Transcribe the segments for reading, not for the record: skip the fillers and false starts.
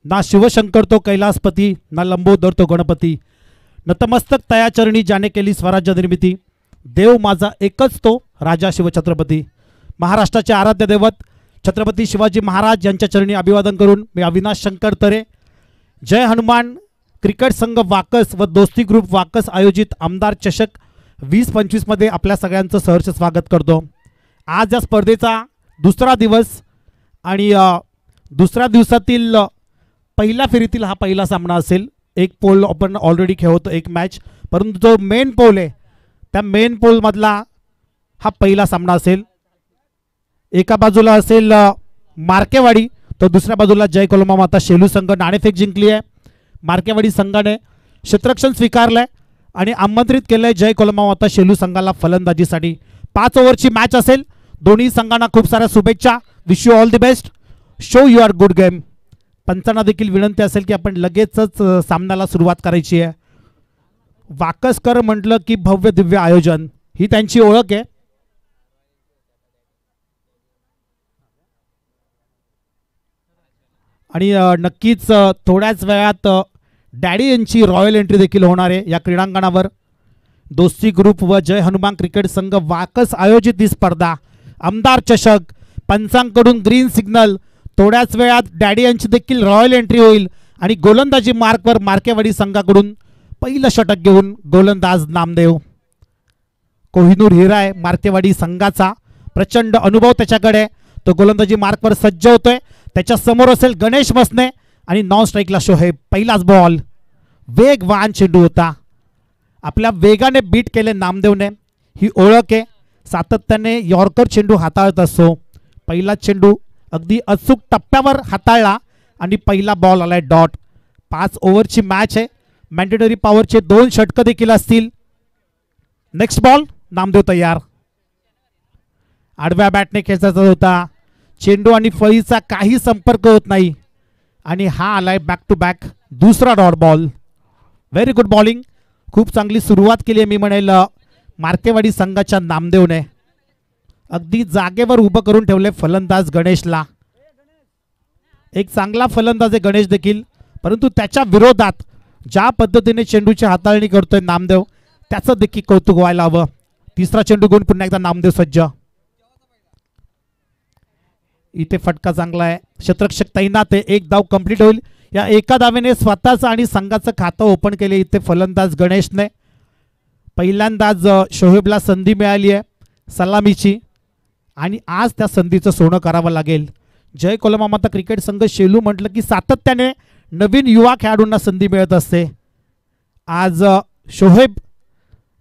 ना शिवशंकर तो कैलासपती, ना लंबोदर तो गणपती, नतमस्तक तयाचरणी ज्याने केली स्वराज्य निर्मिती, देव माझा एकच तो राजा शिवछत्रपती. महाराष्ट्राचे आराध्य दैवत छत्रपती शिवाजी महाराज यांच्या चरणी अभिवादन करून मी अविनाश शंकर तरे, जय हनुमान क्रिकेट संघ वाकस व दोस्ती ग्रुप वाकस आयोजित आमदार चषक 2025 मध्ये आपल्या सगळ्यांचं सहर्ष स्वागत करतो. आज या स्पर्धेचा दुसरा दिवस आणि दुसऱ्या दिवसातील पहिल्या फेरीतील हा पहिला सामना असेल. एक पोल आपण ऑलरेडी खेळतो एक मॅच, परंतु जो मेन पोल आहे त्या मेन पोलमधला हा पहिला सामना असेल. एका बाजूला असेल मार्केवाडी, तर दुसऱ्या बाजूला जय कोलमा माता शेलू संघ नाणेफेक जिंकली आहे. मार्केवाडी संघाने क्षेत्ररक्षण स्वीकारलंय आणि आमंत्रित केलंय जय कोलमा माता शेलू संघाला फलंदाजीसाठी. 5 ओव्हरची मॅच असेल. दोन्ही संघांना खूप साऱ्या शुभेच्छा. Wish you all the best. Show your good game. पंचांना देखील विनंती असेल की आपण लगेचच सामन्याला सुरुवात करायची आहे. वाकसकर म्हटलं की भव्य दिव्य आयोजन ही त्यांची ओळख आहे. आणि नक्कीच थोड्याच वेळात डॅडी यांची रॉयल एंट्री देखील होणार आहे या क्रीडांगणावर. दोस्ती ग्रुप व जय हनुमान क्रिकेट संघ वाकस आयोजित ही स्पर्धा आमदार चषक. पंचांकडून ग्रीन सिग्नल. थोड्याच वेळात डॅडी यांची देखील रॉयल एंट्री होईल आणि गोलंदाजी मार्कवर मार्केवाडी संघाकडून पहिलं षटक घेऊन गोलंदाज नामदेव. कोहिनूर हिरा आहे मार्केवाडी संघाचा. प्रचंड अनुभव त्याच्याकडे. तो गोलंदाजी मार्कवर सज्ज होतोय. त्याच्या समोर असेल गणेश मसने आणि नॉन स्ट्राईकला शोहेब. पहिलाच बॉल. वेगवान चेंडू होता. आपल्या वेगाने बीट केले नामदेवने. ही ओळख आहे. सातत्याने यॉर्कर चेंडू हाताळत असतो. पहिला चेंडू अगदी अचूक टप्प्यावर हाताळला आणि पहिला बॉल आलाय डॉट. 5 ओव्हरची मॅच आहे. मॅन्डेटरी पॉवरचे 2 षटकं देखील असतील. Next ball. नामदेव तयार. आडव्या बॅटने खेचायचा होता. चेंडू आणि फळीचा काही संपर्क होत नाही आणि हा आलाय बॅक टू बॅक दुसरा dot ball. Very good bowling. खूप चांगली सुरुवात केली आहे मी म्हणेल मार्केवाडी संघाच्या नामदेवने. अगदी जागेवर उभं करून ठेवले फलंदाज गणेशला. एक चांगला फलंदाज आहे गणेश देखील, परंतु त्याच्या विरोधात ज्या पद्धतीने चेंडूची हाताळणी करतोय नामदेव त्याचं देखील कौतुक व्हायला हवं. तिसरा चेंडू घेऊन पुन्हा एकदा नामदेव सज्ज. इथे फटका चांगला आहे. क्षेत्ररक्षक तैनात आहे. एक धाव कंप्लीट होईल. या एका धावेने स्वतःचं आणि संघाचं खातं ओपन केले इथे फलंदाज गणेशने. पहिल्यांदाच शोहेबला संधी मिळाली आहे सलामीची आणि आज त्या संधीचं सोनं करावं लागेल. जय कोलमा माता क्रिकेट संघ शेलू म्हटलं की सातत्याने नवीन युवा खेळाडूंना संधी मिळत असते. आज शोहेब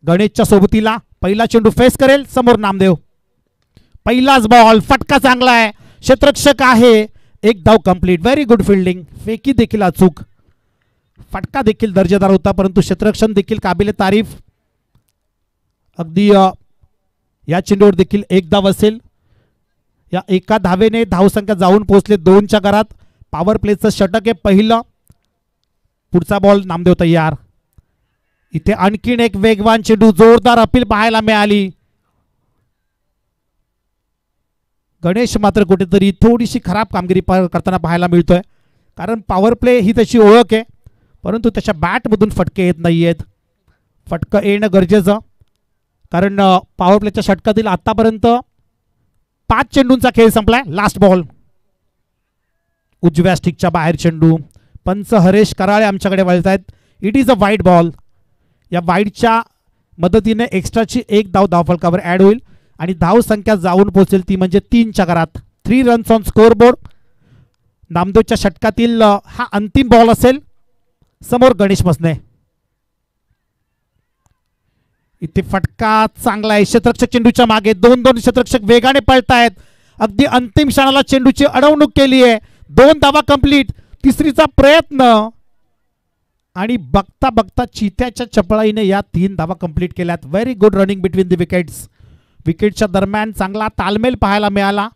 गणेशच्या सोबतीला. पहिला चेंडू फेस करेल. समोर नामदेव. पहिलाच बॉल. फटका चांगला आहे. क्षेत्ररक्षक आहे. एक धाव कंप्लीट. Very good fielding. फेकी देखील अचूक. फटका देखील दर्जेदार होता, परंतु क्षेत्ररक्षण देखील काबिले तारीफ. अगदी या चेंडूवर देखील एक धाव असेल. या एका धावेने धावसंख्या जाऊन पोहोचले 2च्या घरात. पॉवर प्लेचं षटक आहे पहिलं. पुढचा बॉल. नामदेव तयार. इथे आणखीन एक वेगवान चेंडू. जोरदार अपील पाहायला मिळाली. गणेश मात्र कुठेतरी थोडीशी खराब कामगिरी करताना पाहायला मिळतोय, कारण पॉवर प्ले ही त्याची ओळख आहे, परंतु त्याच्या बॅटमधून फटके येत नाही आहेत. फटकं येणं गरजेचं, कारण पॉवर प्लेच्या षटकातील आतापर्यंत 5 चेंडूंचा खेळ संपलाय. Last ball. उजव्या स्टिकच्या बाहेर चेंडू. पंच हरेश कराळे आमच्याकडे वळत आहेत. It is a wide ball. या वाईडच्या मदतीने एक्स्ट्राची एक धाव धावफलकावर ॲड होईल आणि धाव संख्या जाऊन पोहोचेल ती म्हणजे 3च्या घरात. 3 रन्स ऑन स्कोअरबोर्ड. नामदेवच्या षटकातील हा अंतिम बॉल असेल. समोर गणेश मसने. इथे फटका चांगला आहे. क्षेत्ररक्षक चेंडूच्या मागे. 2 क्षेत्ररक्षक वेगाने पळतायत. अगदी अंतिम क्षणाला चेंडूची अडवणूक केली आहे. 2 धावा कंप्लीट. तिसरीचा प्रयत्न आणि बघता बघता चित्याच्या चपळाईने या 3 धावा कंप्लीट केल्यात. Very good running between the wickets. विकेटच्या दरम्यान चांगला तालमेल पाहायला मिळाला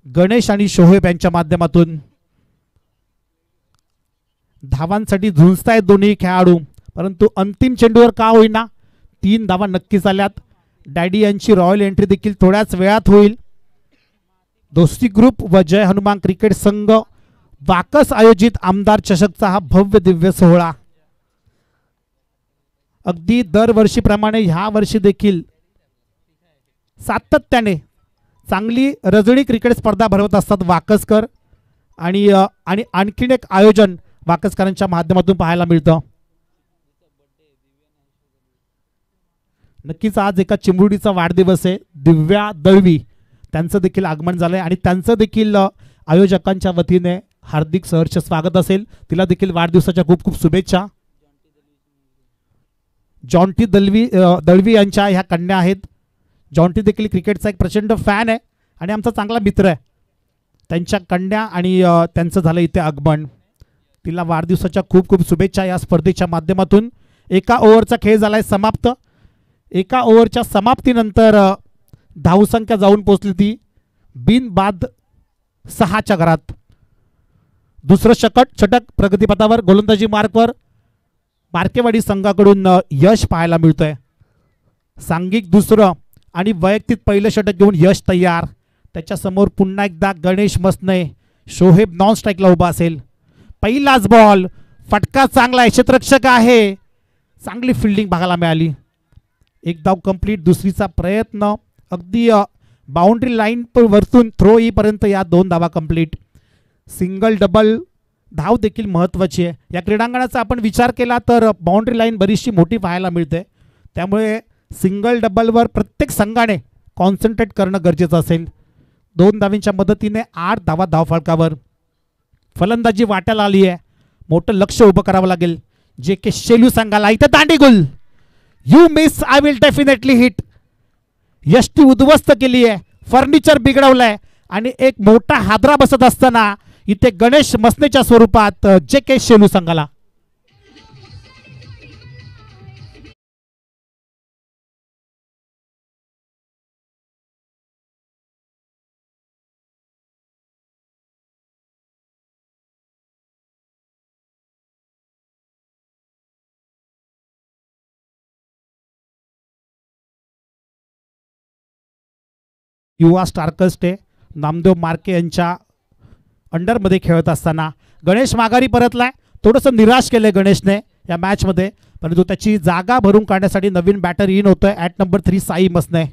गणेश आणि शोहेब यांच्या माध्यमातून. धावांसाठी झुंजतायत दोन्ही खेळाडू, परंतु अंतिम चेंडूवर का होईना 3 धावा नक्कीच आल्यात. डॅडी यांची रॉयल एंट्री देखील थोड्याच वेळात होईल. दोस्ती ग्रुप व जय हनुमान क्रिकेट संघ वाकस आयोजित आमदार चषकचा हा भव्य दिव्य सोहळा अगदी दरवर्षीप्रमाणे ह्या वर्षी देखील सातत्याने चांगली रजनी क्रिकेट स्पर्धा भरवत असतात वाकसकर आणि आणखीन एक आयोजन वाकसकरांच्या माध्यमातून पाहायला मिळतं. नक्कीच आज एका चिमुरडीचा वाढदिवस आहे, दिव्या दळवी, त्यांचं देखील आगमन झालंय आणि त्यांचं देखील आयोजकांच्या वतीने हार्दिक सहर्ष स्वागत असेल. तिला देखील वाढदिवसाच्या खूप खूप शुभेच्छा. जॉन्टी दळवी यांच्या ह्या कन्या आहेत. जॉन्टी देखील क्रिकेटचा एक प्रचंड फॅन आहे आणि आमचा चांगला मित्र आहे. त्यांच्या कन्या आणि त्यांचं झालं इथे आगमन. तिला वाढदिवसाच्या खूप खूप शुभेच्छा. या स्पर्धेच्या माध्यमातून एका ओव्हरचा खेळ झालाय समाप्त. एका ओव्हरच्या समाप्तीनंतर धावसंख्या जाऊन पोहोचली ती बिनबाद 6च्या घरात. दुसरं षटक प्रगतीपथावर गोलंदाजी मार्कवर मार्केवाडी संघाकडून यश पाहायला मिळतंय. सांघिक दुसरं आणि वैयक्तिक पहिलं षटक घेऊन यश तयार. त्याच्यासमोर पुन्हा एकदा गणेश मसने, शोहेब नॉन स्ट्राईकला उभा असेल. पहिलाच बॉल, फटका चांगला आहे, क्षेत्ररक्षक आहे, चांगली फिल्डिंग बघायला मिळाली. एक धाव कंप्लीट. दुसरीचा प्रयत्न अगदी बाउंड्री लाईन वरतून थ्रो येईपर्यंत या 2 धावा कंप्लीट. सिंगल डबल धाव देखील महत्त्वाची आहे. या क्रीडांगणाचा आपण विचार केला तर बाउंड्री लाईन बरीचशी मोठी पाहायला मिळते, त्यामुळे सिंगल डबलवर प्रत्येक संघाने कॉन्सन्ट्रेट करणं गरजेचं असेल. 2 धावींच्या मदतीने 8 धावा धावफलकावर. फलंदाजी वाट्याला आली आहे, मोठं लक्ष उभं करावं लागेल. जे के शेलू संघाला इथं दांडीगुल, you miss I will definitely hit. यष्टी उद्ध्वस्त केली आहे, फर्निचर बिघडवलंय आणि एक मोठा हादरा बसत असताना इथे गणेश मसनेच्या स्वरूपात जे के शेलू संघाला. युवा स्टार्कर्स डे नामदेव मार्के यांच्या अंडरमध्ये खेळत असताना गणेश माघारी परतलाय. थोडंसं निराश केलंय गणेशने या मॅचमध्ये, परंतु त्याची जागा भरून काढण्यासाठी नवीन बॅटर इन होतोय. ॲट नंबर 3 साई मसने.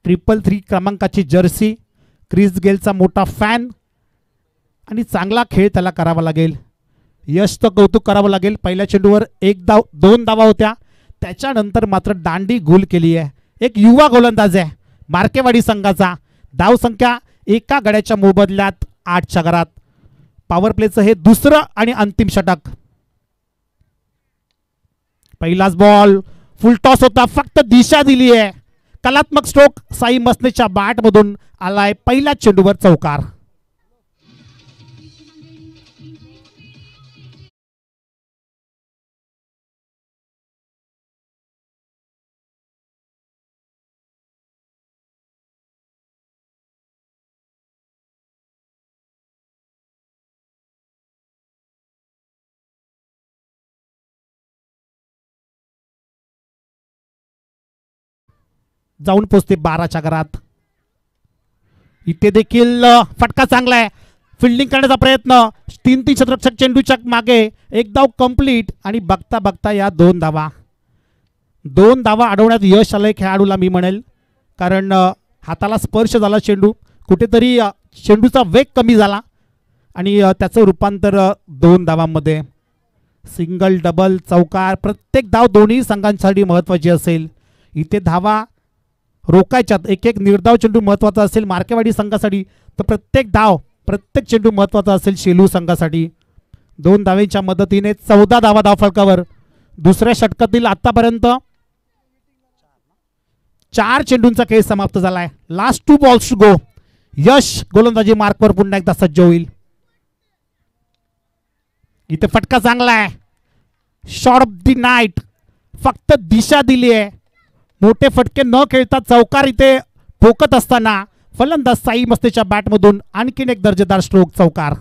333 क्रमांकाची जर्सी, क्रिस गेलचा मोठा फॅन आणि चांगला खेळ त्याला करावा लागेल. यशचं कौतुक करावं लागेल. पहिल्या चेंडूवर 2 धावा होत्या, त्याच्यानंतर मात्र दांडी गुल केली आहे. एक युवा गोलंदाज आहे मार्केवाडी संघाचा. धावसंख्या एका गड्याच्या मोबदल्यात 8च्या घरात. पॉवर प्लेचं हे दुसरं आणि अंतिम षटक. पहिलाच बॉल, फुल टॉस होता, फक्त दिशा दिली आहे. कलात्मक स्ट्रोक साई मसनेच्या बॅटमधून आलाय. पहिल्या चेंडूवर चौकार. जाऊन पोचते 12च्या घरात. इथे देखील फटका चांगला आहे, फिल्डिंग करण्याचा प्रयत्न. 3-3 क्षेत्ररक्षक चेंडूच्या मागे. एक धाव कंप्लीट आणि बघता बघता या 2 धावा. 2 धावा अडवण्यात यश आलंय खेळाडूला मी म्हणेल, कारण हाताला स्पर्श झाला चेंडू, कुठेतरी चेंडूचा वेग कमी झाला आणि त्याचं रूपांतर 2 धावांमध्ये. सिंगल डबल चौकार, प्रत्येक धाव दोन्ही संघांसाठी महत्त्वाची असेल. इथे धावा रोकायच्यात. एक एक निर्धाव चेंडू महत्त्वाचा असेल मार्केवाडी संघासाठी, तर प्रत्येक धाव प्रत्येक चेंडू महत्त्वाचा असेल शेलू संघासाठी. 2 धावेच्या मदतीने 14 धावा धावफलकावर. दुसऱ्या षटकातील आतापर्यंत 4 चेंडूंचा खेळ समाप्त झालाय. Last 2 balls to go. यश गोलंदाजी मार्कवर पुन्हा एकदा सज्ज होईल. इथे फटका चांगला आहे, शॉट ऑफ द नाईट, फक्त दिशा दिली आहे. मोठे फटके न खेळता चौकार इथे ठोकत असताना फलंदाज साई मस्तेच्या बॅटमधून आणखीन एक दर्जेदार स्ट्रोक चौकार.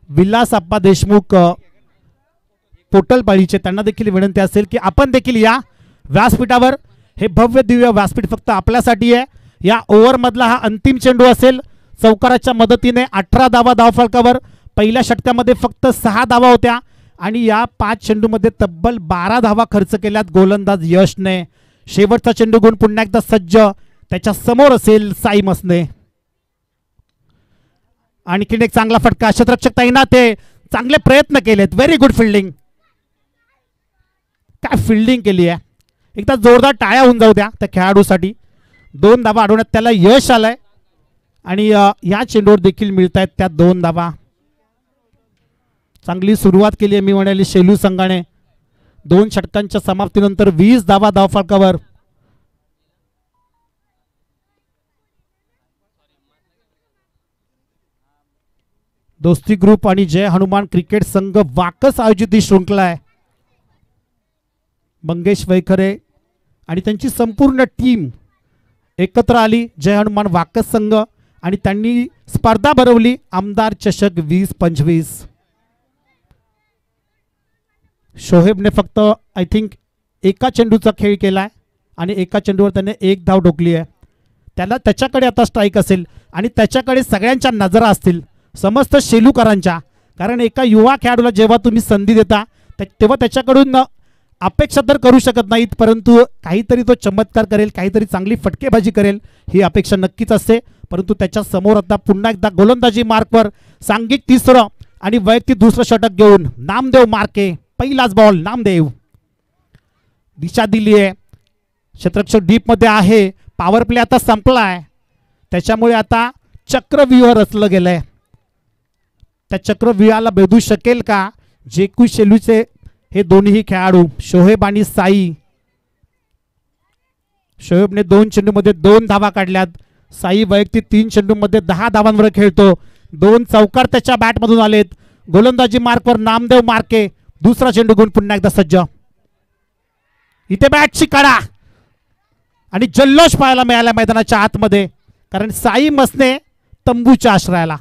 विलास आप्पा देशमुख पोटलपाळीचे, त्यांना देखील विनंती असेल की आपण देखील या व्यासपीठावर. हे भव्य दिव्य व्यासपीठ फक्त आपल्यासाठी आहे. या ओव्हरमधला हा अंतिम चेंडू असेल. चौकाराच्या मदतीने 18 धावा धावफलकावर. पहिल्या षटकामध्ये फक्त 6 धावा होत्या आणि या 5 चेंडूमध्ये तब्बल 12 धावा खर्च केल्यात गोलंदाज यशने. शेवटचा चेंडू घेऊन पुन्हा एकदा सज्ज. त्याच्या समोर असेल साई मसने. आणखीन एक चांगला फटका. क्षेत्ररक्षक तैनात आहे. चांगले प्रयत्न केलेत. Very good fielding. काय फिल्डिंग केली आहे. एकदा जोरदार टाळ्या होऊन जाऊ द्या त्या खेळाडूसाठी. 2 धावा अडवण्यात त्याला यश आलंय आणि या चेंडूवर देखील मिळत आहेत त्या 2 धावा. चांगली सुरुवात केली आहे मी म्हणाली शेलू संघाने. 2 षटकांच्या समाप्तीनंतर 20 धावा धावफलकावर. दोस्ती ग्रुप आणि जय हनुमान क्रिकेट संघ वाकस आयोजित ही शृंखला आहे. मंगेश वैखरे आणि त्यांची संपूर्ण टीम एकत्र आली. जय हनुमान वाकस संघ आणि त्यांनी स्पर्धा भरवली आमदार चषक 2025. शोहेबने फक्त आय थिंक एका चेंडूचा खेळ केलाय आणि एका चेंडूवर त्याने 1 धाव ठोकली आहे. त्याच्याकडे आता स्ट्राईक असेल आणि त्याच्याकडे सगळ्यांच्या नजरा असतील समस्त शेलूकरांच्या. कारण एका युवा खेळाडूला जेव्हा तुम्ही संधी देता तेव्हा त्याच्याकडून अपेक्षा तर करू शकत नाहीत, परंतु काहीतरी तो चमत्कार करेल, काहीतरी चांगली फटकेबाजी करेल ही अपेक्षा नक्कीच असते. परंतु त्याच्या समोर आता पुन्हा एकदा गोलंदाजी मार्कवर सांघिक 3रं आणि वैयक्तिक 2रं षटक घेऊन नामदेव मार्के. पहिलाच बॉल नामदेव. दिशा दिली आहे. क्षेत्ररक्षक डीप मध्ये आहे. पॉवर प्ले आता संपलाय. त्याच्यामुळे आता चक्रव्यूह रचलं गेलंय. त्या चक्रव्यूहाला भेदू शकेल का जेकू शेलूचे हे दोन्ही खेळाडू शोहेब आणि साई. शोहेबने 2 चेंडूमध्ये 2 धावा काढल्यात. साई वैयक्तिक 3 चेंडूमध्ये 10 धावांवर खेळतो. 2 चौकार त्याच्या बॅटमधून आलेत. गोलंदाजी मार्कवर नामदेव मार्के. 2रा चेंडू घेऊन पुन्हा एकदा सज्ज. इथे बॅटची कडा आणि जल्लोष पाहायला मिळाला मैदानाच्या आतमध्ये, कारण साई मसने तंबूच्या आश्रयाला.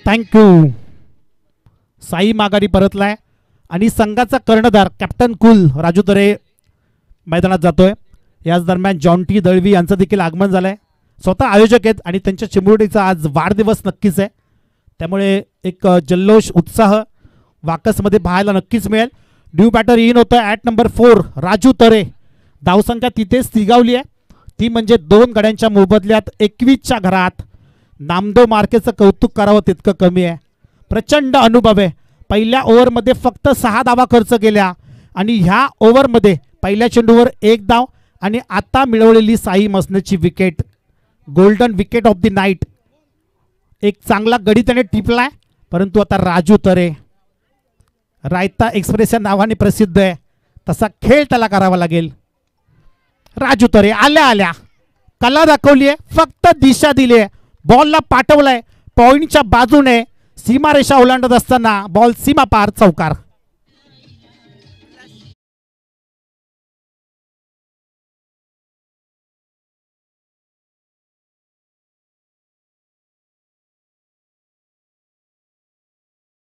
थँक्यू. साई माघारी परतलाय आणि संघाचा कर्णधार कॅप्टन कुल राजू तरे मैदानात जातोय. याच दरम्यान जॉन्टी दळवी यांचं देखील आगमन झालंय. स्वतः आयोजक आहेत आणि त्यांच्या चिमुरडीचा आज वाढदिवस नक्कीच आहे. त्यामुळे एक जल्लोष उत्साह वाकसमध्ये पाहायला नक्कीच मिळेल. न्यू बॅटर इन होतं ॲट नंबर 4 राजू तरे. धावसंख्या तिथेच स्थिगावली आहे. ती म्हणजे 2 गड्यांच्या मोबदल्यात 21च्या घरात. नामदेव मार्केचं कौतुक करावं तितकं कमी आहे. प्रचंड अनुभव आहे. पहिल्या ओव्हरमध्ये फक्त 6 धावा खर्च केल्या आणि ह्या ओव्हरमध्ये पहिल्या चेंडूवर 1 धाव आणि आता मिळवलेली साई मसनेची wicket. Golden wicket of the night. एक चांगला गडी त्याने टिपलाय. परंतु आता राजू तरे रायता एक्सप्रेस या नावाने प्रसिद्ध आहे, तसा खेळ त्याला करावा लागेल. राजू तरे आल्या आल्या कला दाखवली आहे. फक्त दिशा दिली आहे. बॉलला पाठवलाय पॉइंटच्या बाजूने. सीमारेषा ओलांडत असताना बॉल सीमा पार चौकार.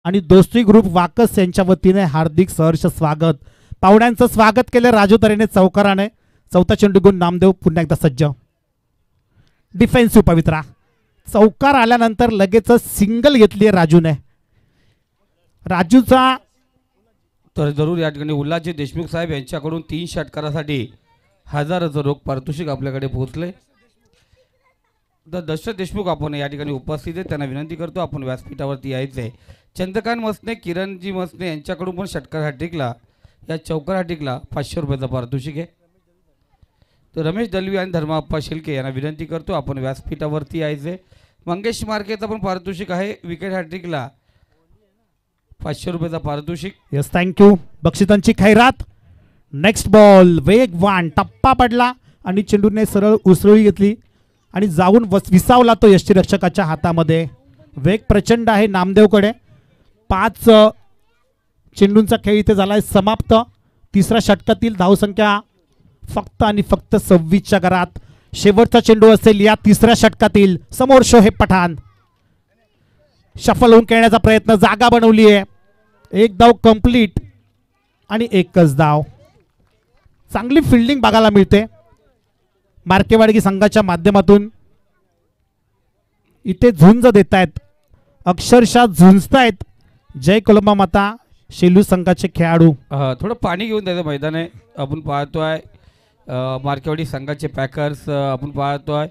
आणि दोस्ती ग्रुप वाकस यांच्या वतीने हार्दिक सहर्ष स्वागत. पाहुण्यांचं स्वागत केलं राजू तरेने चौकाराने. 4था चेंडू घेऊन नामदेव पुन्हा एकदा सज्ज. डिफेन्सिव्ह पवित्रा. चौकार आल्यानंतर लगेच सिंगल घेतली आहे राजूने. राजूचा तर जरूर या ठिकाणी उल्हासजी देशमुख साहेब यांच्याकडून 3 षटकारासाठी 1000चं रोख पारितोषिक आपल्याकडे पोहोचले. तर दशरथ देशमुख आपण या ठिकाणी उपस्थित आहेत. त्यांना विनंती करतो आपण व्यासपीठावरती यायचे. चंद्रकांत मसने किरणजी मसने यांच्याकडून पण षटकार हॅट्रिकला या चौकार हॅट्रिकला 500 रुपयाचा पारितोषिक आहे. तर रमेश दलवी आणि धर्माप्पा शिल्के यांना विनंती करतो आपण व्यासपीठावरती यायचे. मंगेश मार्केचा पण पारितोषिक आहे. विकेट हॅट्रिकला 500 रुपयाचा पारितोषिक. Yes thank you. बक्षिसांची खैरात. नेक्स्ट बॉल वेगवान टप्पा पडला आणि चेंडूने सरळ उसळी घेतली आणि जाऊन विसावला तो यष्टीरक्षकाच्या हातामध्ये. वेग प्रचंड आहे नामदेवकडे. 5 चेंडूंचा खेळ इथे झालाय समाप्त. तिसऱ्या षटकातील धावसंख्या फक्त आणि फक्त 26च्या घरात. शेवटचा चेंडू असेल या तिसऱ्या षटकातील. समोर शोहेब पठाण शफल होऊन खेळण्याचा प्रयत्न, जागा बनवली आहे. एक धाव कंप्लीट आणि एकच धाव. चांगली फिल्डिंग बघायला मिळते मार्केवाडगी संघाच्या माध्यमातून. इथे झुंज देत आहेत, अक्षरशः झुंजतायत जय कोलंबा माता शेलू संघाचे खेळाडू. थोडं पाणी घेऊन द्यायचं मैदान आहे. आपण पाहतोय मार्केवाडी संघाचे पॅकर्स. आपण पाहतोय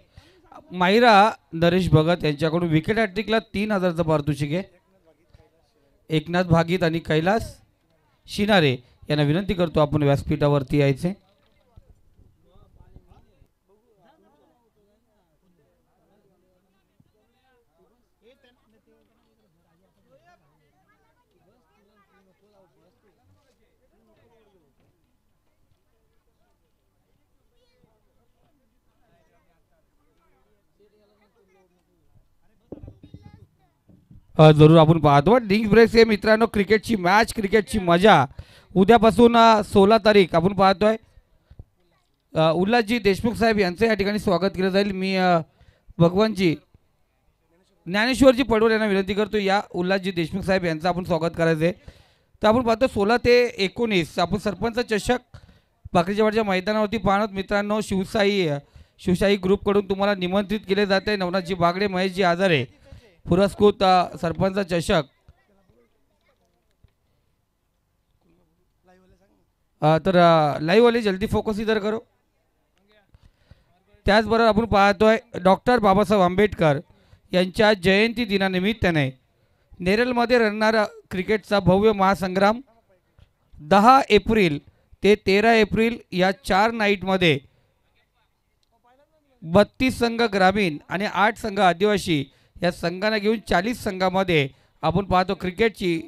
मायरा नरेश भगत यांच्याकडून विकेट हॅट्रिकला 3000चं पारितोषिक आहे. एकनाथ भागीत आणि कैलास शिनारे यांना विनंती करतो आपण व्यासपीठावरती यायचे. जरूर आपण पाहतो ड्रिंक्स ब्रेक्स हे मित्रांनो क्रिकेटची मॅच, क्रिकेटची मजा. उद्यापासून 16 तारीख आपण पाहतोय उल्हासजी देशमुख साहेब यांचं या ठिकाणी स्वागत केलं जाईल. मी भगवानजी ज्ञानेश्वरजी पडवळ यांना विनंती करतो या उल्हासजी देशमुख साहेब यांचं आपण स्वागत करायचं आहे. तर आपण पाहतो 16 ते 19 आपण सरपंच चषक बाकरीच्या मैदानावरती पाहणार मित्रांनो. शिवशाही ग्रुपकडून तुम्हाला निमंत्रित केले जाते. नवनाथजी बागडे, महेशजी आजारे पुरस्कृत सरपंच चषक. तर लाईव्ह वाले जल्दी फोकस इधर करो. त्याचबरोबर आपण पाहतोय डॉक्टर बाबासाहेब आंबेडकर यांच्या जयंती दिनानिमित्ताने नेरळमध्ये रंगणारा क्रिकेटचा भव्य महासंग्राम 10 एप्रिल ते 13 एप्रिल या 4 नाईटमध्ये 32 संघ ग्रामीण आणि 8 संघ आदिवासी या संघांना घेऊन 40 संघामध्ये आपण पाहतो क्रिकेटची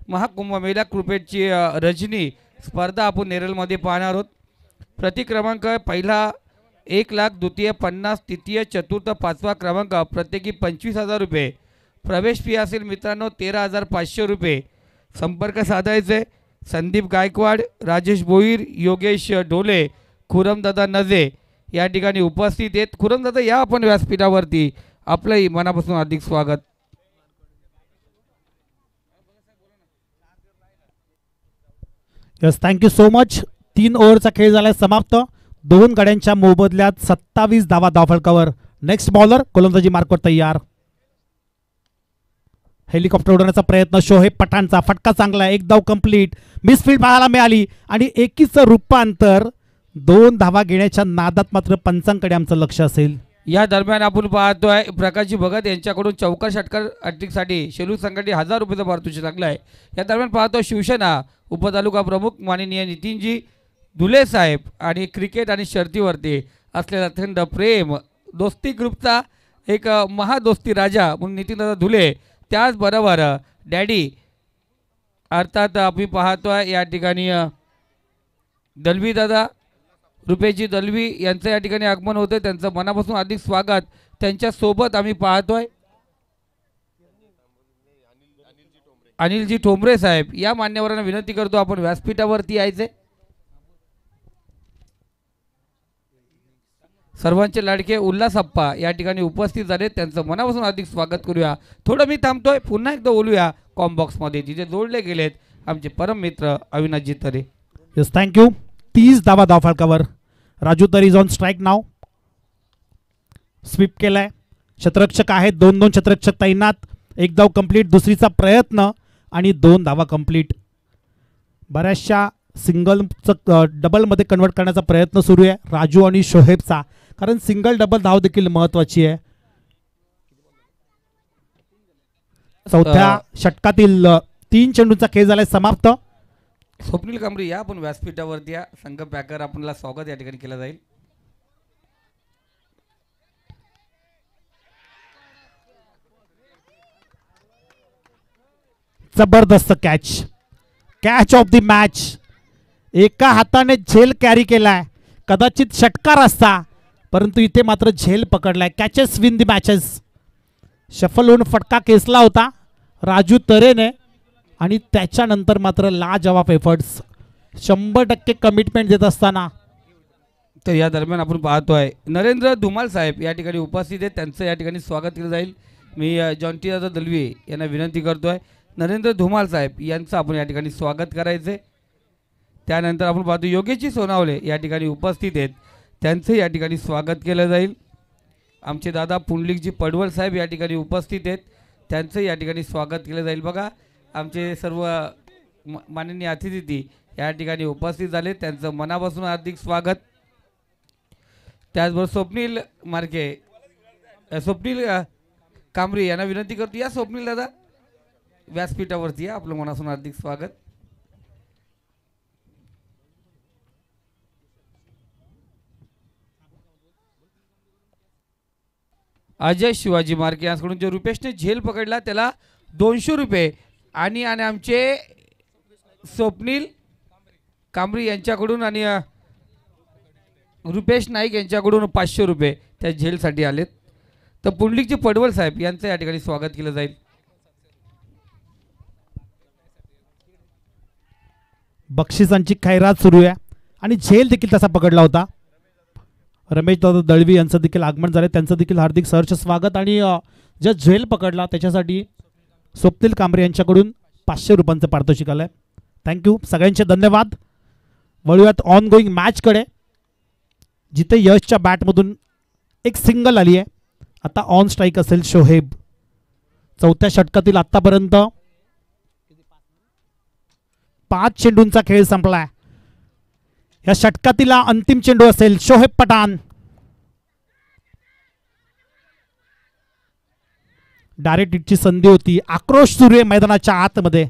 महाकुंभमेळा क्रिकेटची रजनी स्पर्धा आपण नेरळमध्ये पाहणार आहोत. प्रति क्रमांक पहिला 1 लाख, द्वितीय 50, तृतीय, चतुर्थ, 5वा क्रमांक प्रत्येकी 25,000 रुपये. प्रवेश फी असेल मित्रांनो 13,500 रुपये. संपर्क साधायचे संदीप गायकवाड, राजेश भोईर, योगेश ढोले, खुरमदादा नजे या ठिकाणी उपस्थित आहेत. खुरमदादा या आपण व्यासपीठावरती, आपलंही मनापासून हार्दिक स्वागत. Yes, thank you so much. 3 ओव्हरचा खेळ झालाय समाप्त. 2 गड्यांच्या मोबदल्यात 27 धावा धावफलकावर. नेक्स्ट बॉलर गोलंदाजी मार्कवर तयार. हेलिकॉप्टर उडवण्याचा प्रयत्न शोहेब पठाणचा. फटका चांगला, 1 धाव कंप्लीट. मिसफील्ड पाहायला मिळाली आणि एकीचं रूपांतर 2 धावा घेण्याच्या नादात मात्र पंचांकडे आमचं लक्ष असेल. या दरम्यान आपण पाहतोय प्रकाशजी भगत यांच्याकडून चौकार षटकार अट्टिकसाठी शेलू संघासाठी 1000 रुपयाचा पारितोषिक लागला आहे. या दरम्यान पाहतो शिवसेना उपतालुका प्रमुख माननीय नितीनजी धुले साहेब आणि क्रिकेट आणि शर्तीवरती असलेला थंड प्रेम दोस्ती ग्रुपचा एक महादोस्ती राजा म्हणून नितीनदादा धुले. त्याचबरोबर डॅडी अर्थात आपण पाहतोय या ठिकाणी दलवी दादा रुपेशजी दलवी यांचं या ठिकाणी आगमन होतं. त्यांचं मनापासून अधिक स्वागत. त्यांच्यासोबत आम्ही पाहतोय अनिलजी ठोंबरे साहेब. या मान्यवरांना विनंती करतो आपण व्यासपीठावरती यायचे. सर्वांचे लाडके उल्हासप्पा या ठिकाणी उपस्थित झाले. त्यांचं मनापासून अधिक स्वागत करूया. थोडं मी थांबतोय, पुन्हा एकदा बोलूया कॉम्बॉक्समध्ये जिथे जोडले गेलेत आमचे परम मित्र अविनाशजी तरे. Yes, thank you. 30 धावा धावफलकावर. राजू तरी is on strike now. Sweep केलाय. क्षेत्ररक्षक आहेत, 2-2 क्षेत्ररक्षक तैनात. 1 धाव कंप्लीट. दुसरीचा प्रयत्न आणि 2 धावा कंप्लीट. बऱ्याचशा सिंगलचं डबलमध्ये कन्वर्ट करण्याचा प्रयत्न सुरू आहे राजू आणि शोहेबचा, कारण सिंगल डबल धाव देखील महत्त्वाची आहे. चौथ्या षटकातील 3 चेंडूंचा खेळ झालाय समाप्त. स्वप्नील कांबरी या आपण व्यासपीठावरती या. संघ पॅकर आपल्याला स्वागत या ठिकाणी केलं जाईल. जबरदस्त catch, catch of the match. एका हाताने झेल कॅरी केलाय. कदाचित षटकार असता परंतु इथे मात्र झेल पकडलाय. Catches win the matches. Shuffle होऊन फटका केसला होता राजू तरेने आणि त्याच्यानंतर मात्र लाजवाब एफर्ट्स 100% कमिटमेंट देत असताना. तर या दरम्यान आपण पाहतोय नरेंद्र धुमाल साहेब या ठिकाणी उपस्थित आहेत. त्यांचं या ठिकाणी स्वागत केलं जाईल. मी जॉन्टी दादा दलवी यांना विनंती करतोय नरेंद्र धुमाल साहेब यांचं आपण या ठिकाणी स्वागत करायचं. त्यानंतर आपण पाहतो योगेशजी सोनावले या ठिकाणी उपस्थित आहेत. त्यांचं या ठिकाणी स्वागत केलं जाईल. आमचे दादा पुंडलिकजी पडवळ साहेब या ठिकाणी उपस्थित आहेत. त्यांचं या ठिकाणी स्वागत केलं जाईल. बघा आमचे सर्व माननीय अतिथी या ठिकाणी उपस्थित झाले. त्यांचं मनापासून हार्दिक स्वागत. त्याचबरोबर स्वप्नील मार्के स्वप्नील कांबरी यांना विनंती करतो या स्वप्नील दादा व्यासपीठावरती या. आपलं मनापासून हार्दिक स्वागत. अजय शिवाजी मार्के यांच्याकडून जो रुपेशने झेल पकडला त्याला 200 रुपये आणि आमचे स्वप्नील कांबरी यांच्याकडून आणि रुपेश नाईक यांच्याकडून 500 रुपये त्या झेलसाठी आलेत. तर पुंडलिकजी पडवळ साहेब यांचं या ठिकाणी स्वागत केलं जाईल. बक्षिसांची खैरात सुरू आहे आणि झेल देखील तसा पकडला होता. रमेश दादा दळवी यांचं देखील आगमन झाले. त्यांचं देखील हार्दिक सहर्ष स्वागत. आणि जो झेल पकडला त्याच्यासाठी स्वप्नील कांबरे यांच्याकडून 500 रुपयांचं पारितोषिक आलं आहे. थँक्यू सगळ्यांचे धन्यवाद. वळूयात ऑन गोईंग मॅचकडे जिथे यशच्या बॅटमधून एक सिंगल आली आहे. आता ऑन स्ट्राईक असेल शोहेब. चौथ्या षटकातील आत्तापर्यंत 5 चेंडूंचा खेळ संपलाय. या षटकातील अंतिम चेंडू असेल शोहेब पठाण. डायरेक्ट हिटची संधी होती. आक्रोश सुरू आहे मैदानाच्या आतमध्ये.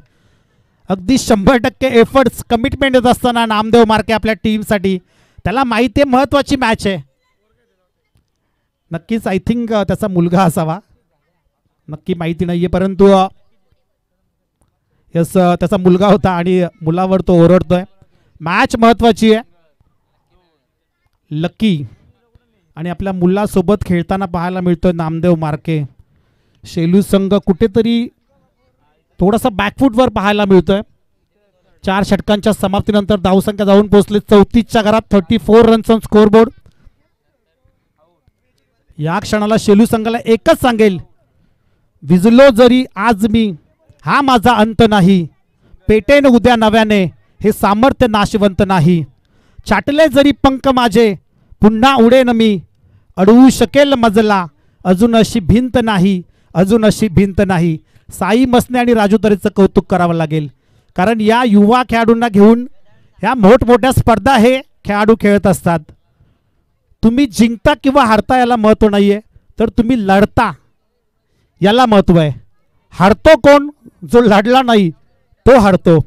अगदी 100% एफर्ट्स कमिटमेंट देत असताना नामदेव मार्के आपल्या टीमसाठी. त्याला माहिती आहे महत्त्वाची मॅच आहे. नक्कीच आय थिंक त्याचा मुलगा असावा. नक्की माहिती नाही आहे परंतु यस त्याचा मुलगा होता आणि मुलावर तो ओरडतोय. मॅच महत्त्वाची आहे. लकी आणि आपल्या मुलासोबत खेळताना पाहायला मिळतोय नामदेव मार्के. शेलू संघ कुठेतरी थोडासा बॅकफूटवर पाहायला मिळतोय. 4 षटकांच्या समाप्तीनंतर धावसंख्या जाऊन पोहोचली 34च्या घरात. 34 रन्स ऑन स्कोरबोर्ड. या क्षणाला शेलू संघाला एकच सांगेल विजलो जरी आज मी हा माझा अंत नाही. पेटेन उद्या नव्याने हे सामर्थ्य नाशवंत नाही. चाटले जरी पंख माझे पुन्हा उडेन मी. अडवू शकेल मजला अजून अशी भिंत नाही. अजून अशी भिंत नाही. साई मसने आणि राजू तरेचं कौतुक करावं लागेल कारण या युवा खेळाडूंना घेऊन ह्या मोठमोठ्या स्पर्धा हे खेळाडू खेळत असतात. तुम्ही जिंकता किंवा हारता याला महत्त्व नाही आहे तर तुम्ही लढता याला महत्त्व आहे. हारतो कोण? जो लढला नाही तो हारतो.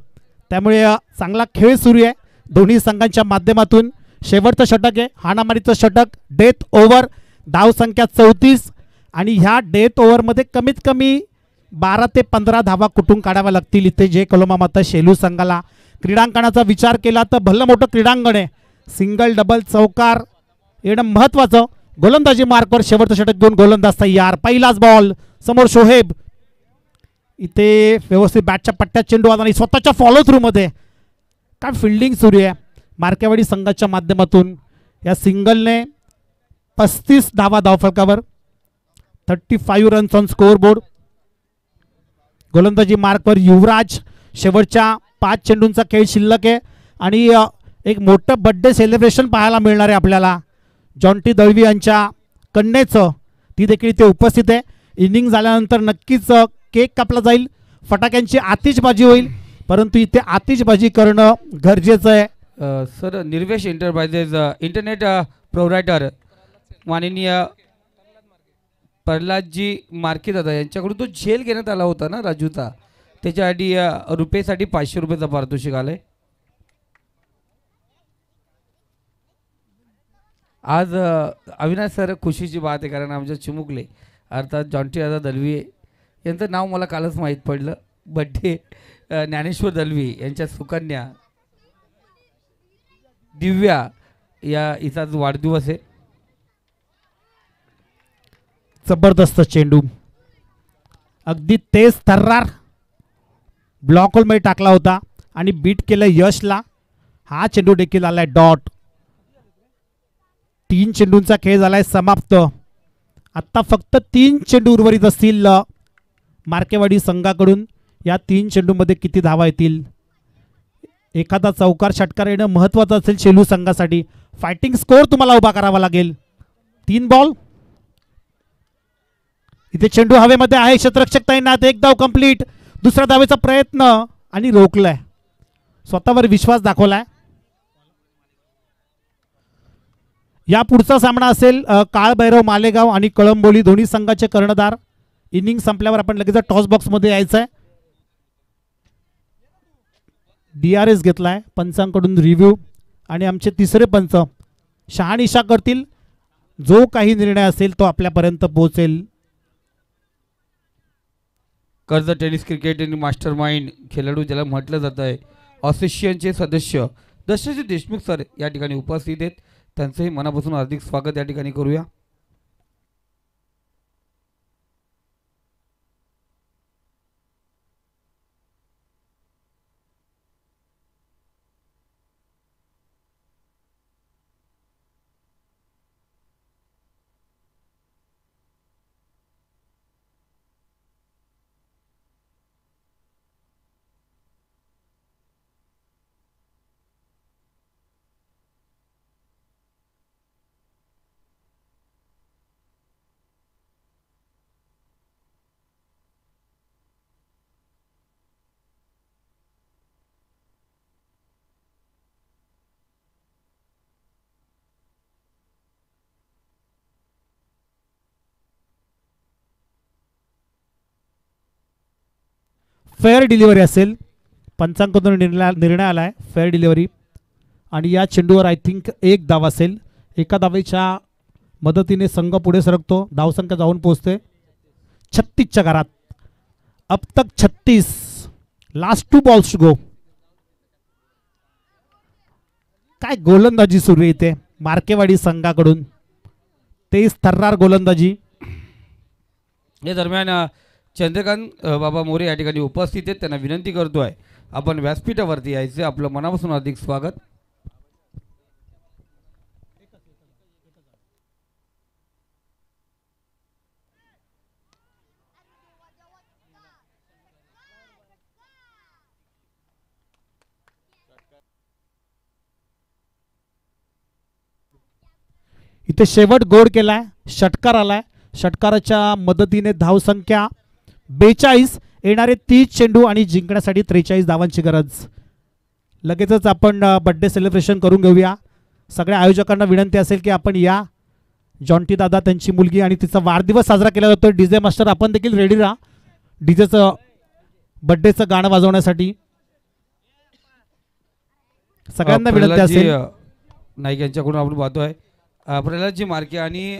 त्यामुळे चांगला खेळ सुरू आहे दोन्ही संघांच्या माध्यमातून. शेवटचं षटक आहे हाणामारीचं षटक. Death over. धावसंख्या 34 आणि ह्या डेथ ओव्हरमध्ये कमीत कमी 12 ते 15 धावा कुठून काढाव्या लागतील. इथे जे कलोमा माता शेलू संघाला क्रीडांगणाचा विचार केला तर भलं मोठं क्रीडांगण आहे. सिंगल डबल चौकार येणं महत्त्वाचं. गोलंदाजी मार्कवर शेवटचं षटक घेऊन गोलंदाज तयार. पहिलाच बॉल समोर शोहेब. इथे व्यवस्थित बॅटच्या पट्ट्यात चेंडू आला आणि स्वतःच्या फॉलो थ्रूमध्ये काय फिल्डिंग सुरू आहे मार्केवाडी संघाच्या माध्यमातून. या सिंगलने 35 धावा धावफलकावर. 35 रन्स ऑन स्कोरबोर्ड. गोलंदाजी मार्कवर युवराज. शेवटच्या 5 चेंडूंचा खेळ शिल्लक आहे आणि एक मोठं बर्थडे सेलिब्रेशन पाहायला मिळणार आहे आपल्याला जॉन्टी दळवी यांच्या कन्येचं. ती देखील इथे उपस्थित आहे. इनिंग झाल्यानंतर नक्कीच केक कापला जाईल. फटाक्यांची आतिषबाजी होईल परंतु इथे आतिषबाजी करणं गरजेचं आहे. सर निर्वेश एंटरप्राइजेस इंटरनेट प्रोव्हायडर माननीय प्रल्हादजी मार्के दादा यांच्याकडून तो झेल घेण्यात आला होता ना राजूचा. त्याच्यासाठी रुपयेसाठी 500 रुपयाचा पारितोषिक आलंय. आज अविनाश सर खुशीची बात आहे कारण आमच्या चिमुकले अर्थात जॉन्टी दादा दलवी यांचं नाव मला कालच माहीत पडलं. बड्डे ज्ञानेश्वर दलवी यांच्या सुकन्या दिव्या या हिचा वाढदिवस आहे. जबरदस्त चेंडू, अगदी तेज थर्रार ब्लॉक होलमध्ये टाकला होता आणि बीट केलं यशला. हा चेंडू देखील आलाय डॉट. 3 चेंडूंचा खेळ झालाय समाप्त. आता फक्त 3 चेंडू उर्वरित असतील मार्केवाडी संघाकडून. या 3 चेंडूमध्ये किती धावा येतील? एखादा चौकार षटकार येणं महत्त्वाचं असेल शेलू संघासाठी. फायटिंग स्कोअर तुम्हाला उभा करावा लागेल. 3 बॉल. इथे चेंडू हवेमध्ये आहे. क्षेत्ररक्षक तैनात. एक धाव कंप्लीट. दुसऱ्या धावेचा प्रयत्न आणि रोखलाय. स्वतःवर विश्वास दाखवलाय. या पुढचा सामना असेल काळभैरव मालेगाव आणि कळंबोली दोन्ही संघाचे कर्णधार. इनिंग संपल्यावर आपण लगेच टॉस बॉक्समध्ये यायचं आहे. DRS घेतलाय पंचांकडून रिव्ह्यू आणि आमचे तिसरे पंच शहानिशा करतील. जो काही निर्णय असेल तो आपल्यापर्यंत पोहोचेल. कर्ज टेनिस क्रिकेट आणि मास्टर माइंड खेळाडू ज्याला म्हटलं जात आहे, असोसिएशनचे सदस्य दशरथ देशमुख सर या ठिकाणी उपस्थित आहेत. त्यांचंही मनापासून हार्दिक स्वागत या ठिकाणी करूया. फेअर डिलिव्हरी असेल. पंचांकडून निर्णय आलाय फेअर डिलिव्हरी आणि या चेंडूवर आय थिंक एक धाव असेल. एका धावेच्या मदतीने संघ पुढे सरकतो. धावसंख्या जाऊन पोहोचते 36च्या घरात. अब तक 36. Last 2 balls to go. काय गोलंदाजी सुरू आहे इथे मार्केवाडी संघाकडून. तेज थर्रार गोलंदाजी. या दरम्यान चंद्रकांत बाबा मोरे या ठिकाणी उपस्थित आहेत. त्यांना विनंती करतोय आपण व्यासपीठावरती यायचे. आपलं मनापासून हार्दिक स्वागत. इथे शेवट गोड केलाय. षटकार आलाय. षटकाराच्या मदतीने धावसंख्या 42. येणारे 30 चेंडू आणि जिंकण्यासाठी 43 धावांची गरज. लगेचच आपण बर्थडे सेलिब्रेशन करून घेऊया. सगळ्या आयोजकांना विनंती असेल की आपण या. जॉन्टी दादा त्यांची मुलगी आणि तिचा वाढदिवस साजरा केला जातो. डीजे मास्टर आपण देखील रेडी राहा डीजेचं बर्थडेचं गाणं वाजवण्यासाठी. सगळ्यांना विनंती असेल. नाईक यांच्याकडून आपण पाहतोय प्रल्हादजी मार्के आणि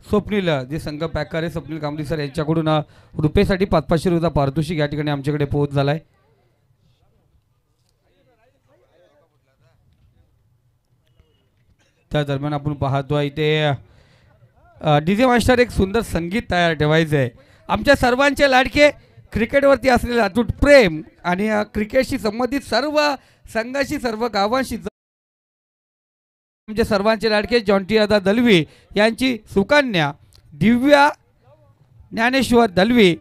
स्वप्नील जे संघ पॅकर आहे स्वप्नील कांबळी सर यांच्याकडून रुपयेसाठी 500 रुपयाचा पारितोषिक या ठिकाणी आमच्याकडे पोहोच झालाय. त्या दरम्यान आपण पाहतोय इथे डीजे मास्टर एक सुंदर संगीत तयार ठेवायचं आहे. आमच्या सर्वांचे लाडके क्रिकेटवरती असलेले अतूट प्रेम आणि क्रिकेटशी संबंधित सर्व संघाशी सर्व गावांशी आमचे सर्वांचे लाडके जॉन्टी दादा दलवी यांची सुकन्या दिव्या ज्ञानेश्वर दलवी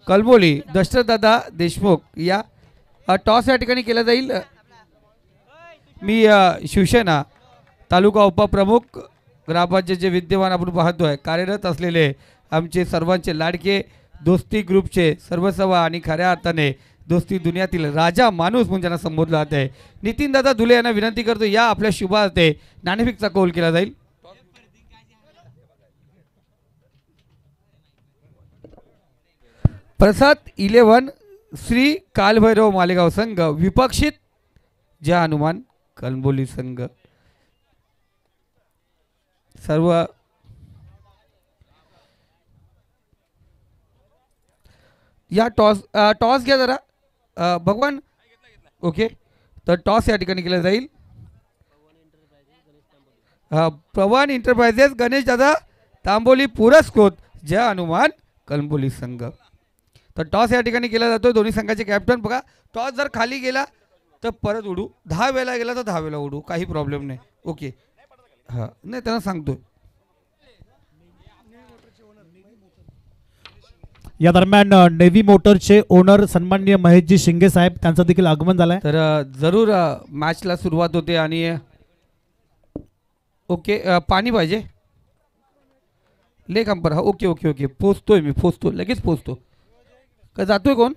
कलबोली दशरथदादा देशमुख या टॉस या ठिकाणी केला जाईल. मी शिवसेना तालुका उपप्रमुख ग्रामपंचायतचे विद्यमान आपण पाहतोय कार्यरत असलेले आमचे सर्वांचे लाडके दोस्ती ग्रुपचे सर्वस्व आणि खऱ्या अर्थाने दोस्ती दुनियातील राजा माणूस म्हणून ज्यांना संबोधलं जात आहे नितीनदादा धुले यांना विनंती करतो या आपल्या शुभार्थे नाणेफेकचा कौल केला जाईल. प्रसाद 11 श्री कालभैरव मालेगाव संघ विपक्षित जय हनुमान कलबोली संघ. सर्व या टॉस घ्या जरा भगवान. ओके तर टॉस या ठिकाणी केला जाईल. पवन एंटरप्राइजेस गणेश दादा तांबोली पुरस्कृत जय हनुमान कलबोली संघ. तर टॉस या ठिकाणी केला जातो. दोन्ही संघाचे कॅप्टन बघा टॉस जर खाली गेला तर परत उडू 10 वेळेला गेला तर 10 वेळेला उडू काही प्रॉब्लेम नाही. ओके हां नाही त्यांना सांगतोय. या दरम्यान नेव्ही मोटरचे ओनर सन्माननीय महेशजी शिंगे साहेब त्यांचं देखील आगमन झालंय. तर जरूर मॅचला सुरुवात होते आणि ओके पाणी पाहिजे लेक अंपर. हा ओके ओके ओके पोचतोय मी पोचतो लगेच पोचतो. का जातोय कोण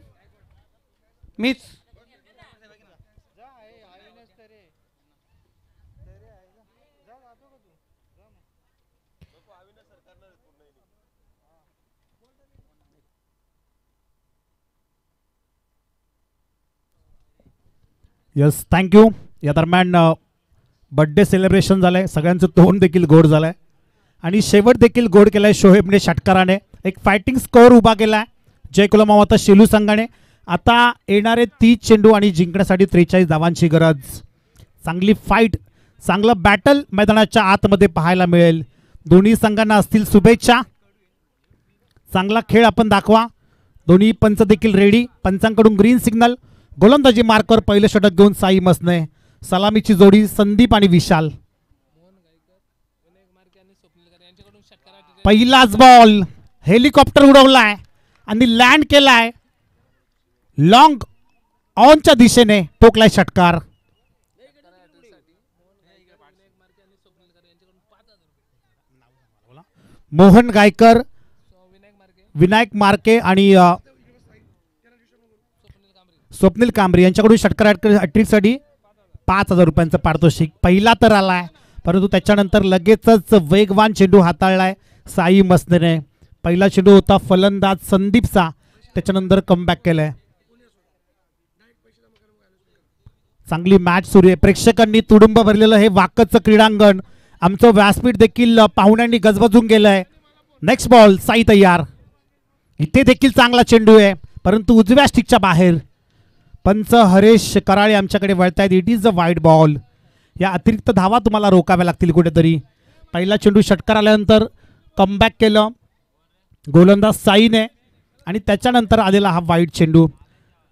मीच. Yes thank you. या दरम्यान बड्डे सेलिब्रेशन झालंय सगळ्यांचं तोंड देखील गोड झालंय आणि शेवट देखील गोड केलाय शोहेबने षटकाराने. एक फायटिंग स्कोअर उभा केलाय जय कुलमावता शेलू संघाने. आता येणारे 30 चेंडू आणि जिंकण्यासाठी 43 धावांची गरज. चांगली फाईट चांगलं बॅटल मैदानाच्या आतमध्ये पाहायला मिळेल. दोन्ही संघांना असतील शुभेच्छा. चांगला खेळ आपण दाखवा. दोन्ही पंच देखील रेडी. पंचांकडून green signal. गोलंदाजी मार्कवर पहिले षटक घेऊन साई मसने. सलामीची जोडी संदीप आणि विशाल. पहिलाच बॉल हेलिकॉप्टर उडवलाय आणि लँड केलाय लॉंग ऑनच्या दिशेने टोकलाय षटकार. मोहन गायकर विनायक मार्के आणि स्वप्नील कांबरी यांच्याकडून षटकार हॅट्रिकसाठी 5,000 रुपयांचं पारितोषिक. पहिला तर आलाय परंतु त्याच्यानंतर लगेचच वेगवान चेंडू हाताळलाय साई मसनेने. पहिला चेंडू होता फलंदाज संदीपचा त्याच्यानंतर कमबॅक केलाय. चांगली मॅच सुरू आहे. प्रेक्षकांनी तुडुंब भरलेलं हे वाकचं क्रीडांगण आमचं व्यासपीठ देखील पाहुण्यांनी गजबजून गेलंय. नेक्स्ट बॉल साई तयार. इथे देखील चांगला चेंडू आहे परंतु उजव्या स्टिकच्या बाहेर. पंच हरेश कराळे आमच्याकडे वळतायत. It is a wide ball. या अतिरिक्त धावा तुम्हाला रोकाव्या लागतील कुठेतरी. पहिला चेंडू षटकार आल्यानंतर कमबॅक केलं गोलंदाज साईने आणि त्याच्यानंतर आलेला हा वाईड चेंडू.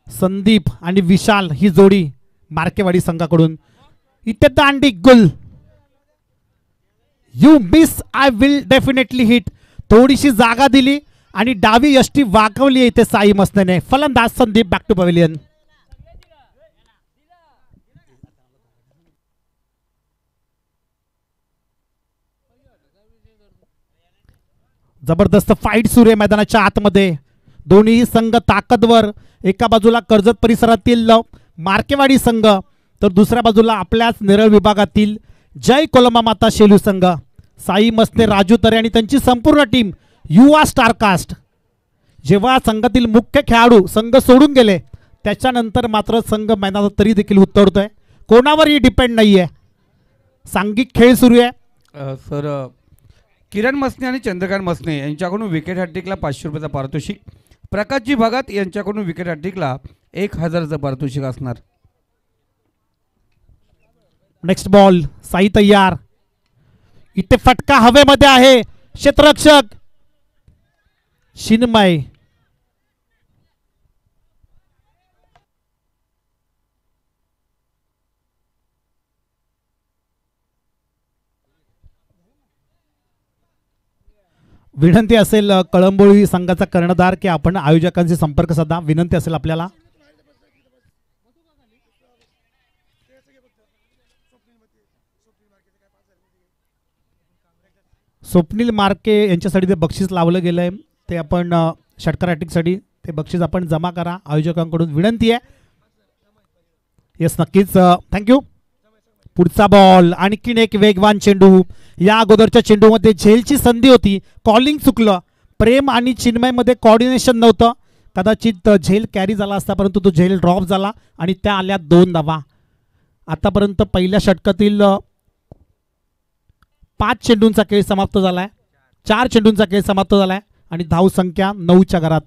संदीप आणि विशाल ही जोडी मार्केवाडी संघाकडून. इथे दांडी गुल. You miss I will definitely hit. थोडीशी जागा दिली आणि डावी यष्टी वाकवली इथे साई मसनेने. फलंदाज संदीप बॅक टू पवेलियन. जबरदस्त फाईट सुरू आहे मैदानाच्या आतमध्ये. दोन्ही संघ ताकदवर. एका बाजूला कर्जत परिसरातील मार्केवाडी संघ तर दुसऱ्या बाजूला आपल्याच नेरळ विभागातील जय कोलमा माता शेलू संघ. साई मसने राजू तरे आणि त्यांची संपूर्ण टीम युवा स्टारकास्ट. जेव्हा संघातील मुख्य खेळाडू संघ सोडून गेले त्याच्यानंतर मात्र संघ मैदानात तरी देखील उतरतोय. कोणावरही डिपेंड नाहीये. सांघिक खेळ सुरू आहे. सर किरण मसने आणि चंद्रकांत मसने यांच्याकडून विकेट हॅट्रिकला 500 रुपयाचा पारितोषिक. प्रकाशजी भगत यांच्याकडून विकेट हॅट्रिकला 1000चं पारितोषिक असणार. नेक्स्ट बॉल साई तयार. इथे फटका हवेमध्ये आहे. क्षेत्ररक्षक शिनमय. विनंती असेल कळंबोळी संघाचा कर्णधार की आपण आयोजकांशी संपर्क साधा. विनंती असेल आपल्याला. स्वप्नील मार्के यांच्यासाठी ते बक्षीस लावलं गेलं आहे, ते आपण षटकार हॅट्रिकसाठी ते बक्षीस आपण जमा करा, आयोजकांकडून विनंती आहे. येस नक्कीच, थँक्यू. पुढचा बॉल, आणखीन एक वेगवान चेंडू. या अगोदरच्या चेंडूमध्ये झेलची संधी होती, कॉलिंग चुकलं. प्रेम आणि चिन्मयमध्ये कोऑर्डिनेशन नव्हतं. कदाचित झेल कॅरी झाला असता, परंतु तो झेल ड्रॉप झाला आणि त्या आल्या 2 धावा. आतापर्यंत पहिल्या षटकातील 5 चेंडूंचा खेळ समाप्त झालाय, 4 चेंडूंचा खेळ समाप्त झालाय आणि धावसंख्या 9च्या घरात.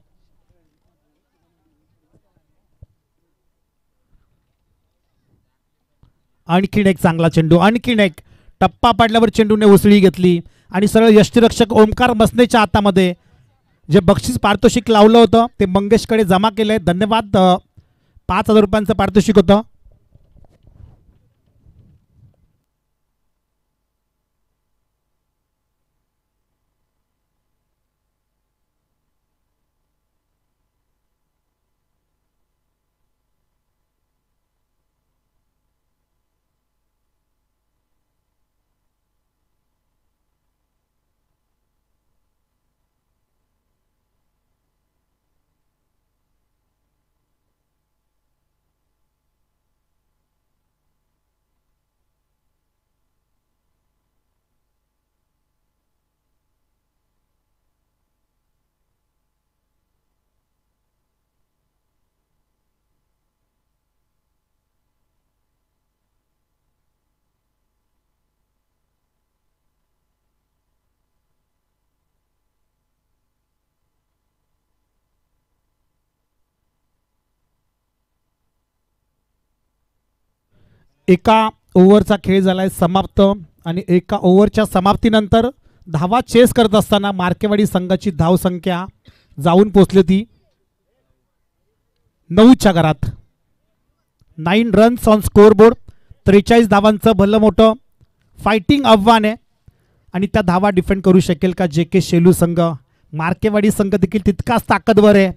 आणखीन एक चांगला चेंडू, आणखीन एक. टप्पा पाडल्यावर चेंडूने उसळी घेतली आणि सरळ यष्टीरक्षक ओमकार मसनेच्या हातामध्ये जे बक्षीस पारितोषिक लावलं होतं ते मंगेशकडे जमा केलंय. धन्यवाद. 5,000 रुपयांचं पारितोषिक होतं. एका ओव्हरचा खेळ झालाय समाप्त आणि एका ओव्हरच्या समाप्तीनंतर धावा चेस करत असताना मार्केवाडी संघाची धावसंख्या जाऊन पोचली होती 9च्या घरात. 9 रन्स ऑन स्कोअरबोर्ड. 43 धावांचं भलं मोठं फायटिंग आव्हान आहे आणि त्या धावा डिफेंड करू शकेल का JK शेलू संघ. मार्केवाडी संघ देखील तितकाच ताकदवर आहे.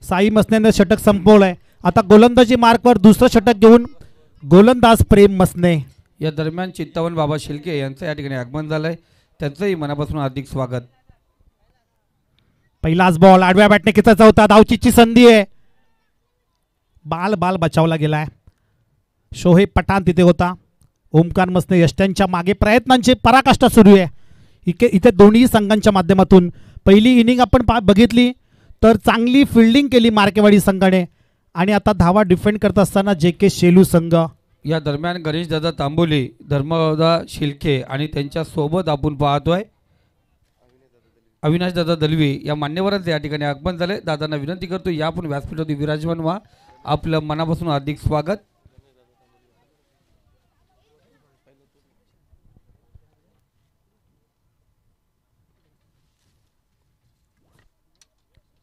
साई मसनेनं षटक संपवलंय. आता गोलंदाजी मार्कवर दुसरं षटक घेऊन गोलंदाज प्रेम मसने. या दरम्यान चित्तावन बाबा शिलके यांचं या ठिकाणी आगमन झालंय, त्यांचंही मनापासून हार्दिक स्वागत. पहिलाच बॉल आडव्या बॅटने खेचायचा होता, धावचीची संधी आहे, बाल बचावला गेलाय. शोहेब पठाण तिथे होता. ओमकार मसने यष्ट्यांच्या मागे प्रयत्नांची पराकाष्ठा सुरू आहे. इथे दोन्ही संघांच्या माध्यमातून पहिली इनिंग आपण बघितली तर चांगली फिल्डिंग केली मार्केवाडी संघाने आणि आता धावा डिफेंड करत असताना JK शेलू संघ. या दरम्यान गणेशदादा तांबोली, धर्मदादा शिलके आणि त्यांच्या सोबत आपण पाहतोय अविनाशदादा दलवी या मान्यवरांचे या ठिकाणी आगमन झाले. दादांना विनंती करतो या आपण व्यासपीठावरती विराजमान व्हा. आपलं मनापासून हार्दिक स्वागत.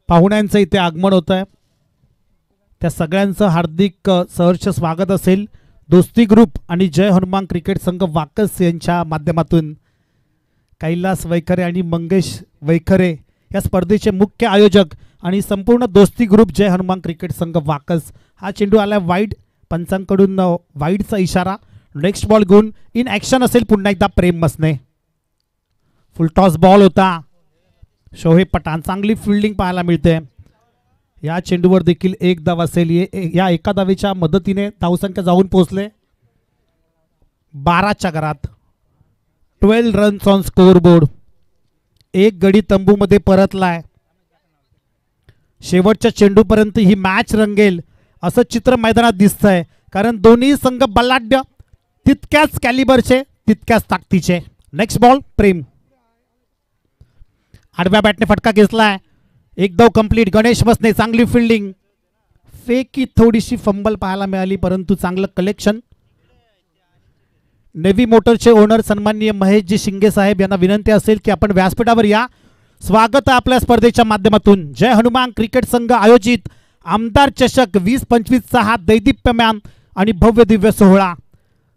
पाहुण्यांचं इथे आगमन होत आहे, त्या सगळ्यांचं हार्दिक सहर्ष स्वागत असेल. दोस्ती ग्रुप आणि जय हनुमान क्रिकेट संघ वाकस यांच्या माध्यमातून कैलास वैखरे आणि मंगेश वैखरे या स्पर्धेचे मुख्य आयोजक आणि संपूर्ण दोस्ती ग्रुप जय हनुमान क्रिकेट संघ वाकस. हा चेंडू आला वाईड, पंचांकडून वाईडचा इशारा. नेक्स्ट बॉल घेऊन इन ॲक्शन असेल पुन्हा एकदा प्रेम मसने. फुल टॉस बॉल होता. शोहेब पठाण, चांगली फिल्डिंग पाहायला मिळते. या चेंडूवर देखील एक धाव असेल. या एका धावेच्या मदतीने धावसंख्या जाऊन पोहोचले 12च्या घरात. 12 रन्स ऑन स्कोअरबोर्ड. एक गडी तंबूमध्ये परतलाय. शेवटच्या चेंडूपर्यंत ही मॅच रंगेल असं चित्र मैदानात दिसतंय, कारण दोन्ही संघ बलाढ्य, तितक्याच कॅलिबरचे, तितक्याच ताकदीचे. नेक्स्ट बॉल प्रेम. आडव्या बॅटने फटका घेतलाय. एक धाव कंप्लीट. गणेश मसने, चांगली फिल्डिंग. फेकी थोडीशी फंबल पाहायला मिळाली, परंतु चांगलं कलेक्शन. नेव्ही मोटरचे ओनर सन्माननीय महेशजी शिंगे साहेब यांना विनंती असेल की आपण व्यासपीठावर या. स्वागत आहे आपल्या स्पर्धेच्या माध्यमातून. जय हनुमान क्रिकेट संघ आयोजित आमदार चषक 2025चा हा दैदिप्यमान आणि भव्य दिव्य सोहळा.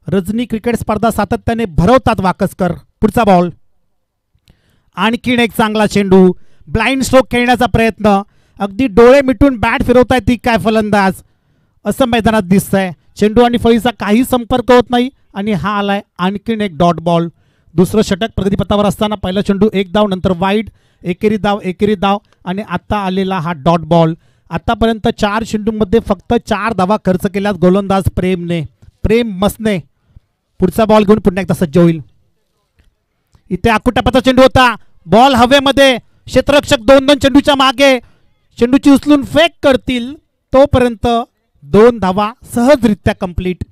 रजनी क्रिकेट स्पर्धा सातत्याने भरवतात वाकसकर. पुढचा बॉल आणखीन एक चांगला चेंडू, ब्लाइंड स्ट्रोक खेळण्याचा प्रयत्न, अगदी डोळे मिटून बॅट फिरवताय ती काय फलंदाज असं मैदानात दिसतंय. चेंडू आणि फळीचा काही संपर्क होत नाही आणि हा आलाय आणखीन एक डॉट बॉल. दुसरं षटक प्रगतीपथावर असताना पहिला चेंडू एक धाव, नंतर वाईड, एकेरी धाव आणि आता आलेला हा डॉट बॉल. आतापर्यंत 4 चेंडूंमध्ये फक्त 4 धावा खर्च केल्यात गोलंदाज प्रेम मसने. पुढचा बॉल घेऊन पुन्हा एकदा सज्ज होईल. इथे आकुटप्पाचा चेंडू होता, बॉल हवेमध्ये, क्षेत्ररक्षक 2-2 चेंडूच्या मागे, चेंडूची उचलून फेक करतील तोपर्यंत 2 धावा सहजरित्या कंप्लीट.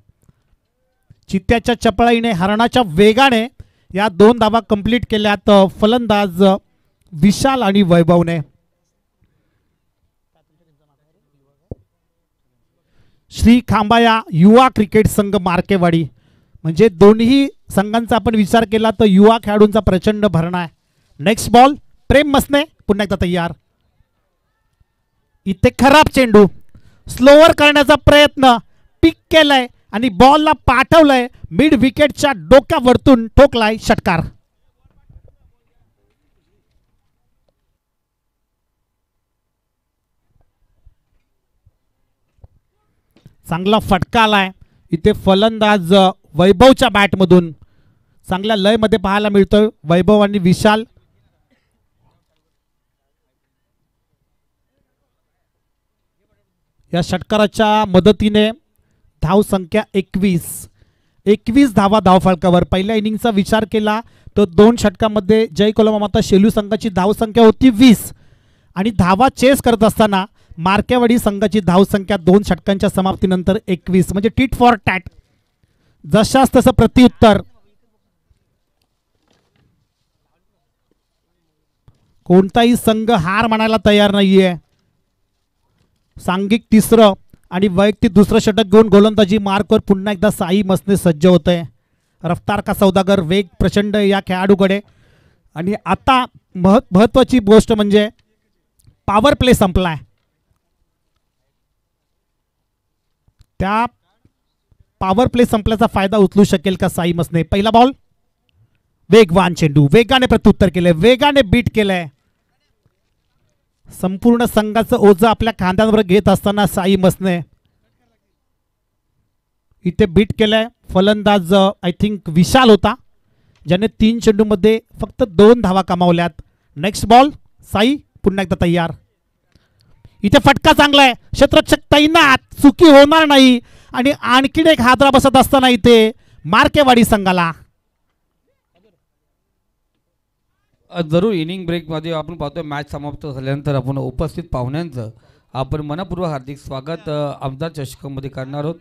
चित्त्याच्या चपळाईने, हरणाच्या वेगाने या 2 धावा कंप्लीट केल्यात फलंदाज विशाल आणि वैभवने. श्री खांबाया युवा क्रिकेट संघ मार्केवाडी, म्हणजे दोन्ही संघांचा आपण विचार केला तर युवा खेळाडूंचा प्रचंड भरणा आहे. नेक्स्ट बॉल, प्रेम मसने पुन्हा एकदा तयार. इथे खराब चेंडू, स्लोअर करण्याचा प्रयत्न, पिक केलाय आणि बॉलला पाठवलंय, मिड विकेटच्या डोक्यावरतून ठोकलाय, षटकार. चांगला फटका आलाय इथे फलंदाज वैभवच्या बॅटमधून. चांगल्या लयमध्ये पाहायला मिळतोय वैभव आणि विशाल. या षटकाराच्या मदतीने धाव संख्या 21 धावा धावफलकावर. पहिल्या इनिंगचा विचार केला तर 2 षटकामध्ये जय कोलमामाता शेलू संघाची धाव संख्या होती 20 आणि धावा चेस करत असताना मार्केवाडी संघाची धाव संख्या 2 षटकांच्या समाप्तीनंतर 21, म्हणजे टिट फॉर टॅट, जशास तसं प्रत्युत्तर. कोणताही संघ हार मानायला तयार नाहीये. सांघिक तिसरं आणि वैयक्तिक दुसरं षटक घेऊन गोलंदाजी मार्कवर पुन्हा एकदा साई मसने सज्ज होत आहे. रफ्तार का सौदागर, वेग प्रचंड या खेळाडूकडे. आणि आता महत्त्वाची गोष्ट म्हणजे पॉवर प्ले संपलाय. त्या पॉवर प्ले संपल्याचा फायदा उचलू शकेल का साई मसने. पहिला बॉल, वेगवान चेंडू, वेगाने प्रत्युत्तर केलंय, वेगाने बीट केलंय. संपूर्ण संघाचं ओझं आपल्या खांद्यांवर घेत असताना साई मसने इथे बीट केलंय. फलंदाज आय थिंक विशाल होता, ज्याने 3 चेंडूमध्ये फक्त 2 धावा कमावल्यात. नेक्स्ट बॉल, साई पुन्हा एकदा तयार. इथे फटका चांगला आहे, क्षेत्ररक्षक तैनात, चुकी होणार नाही आणि आणखीन एक हादरा बसत असताना इथे मार्केवाडी संघाला. जरूर इनिंग ब्रेकमध्ये आपण पाहतोय मॅच समाप्त झाल्यानंतर आपण उपस्थित पाहुण्यांचं आपण मनपूर्वक हार्दिक स्वागत आमदार चषकामध्ये करणार आहोत.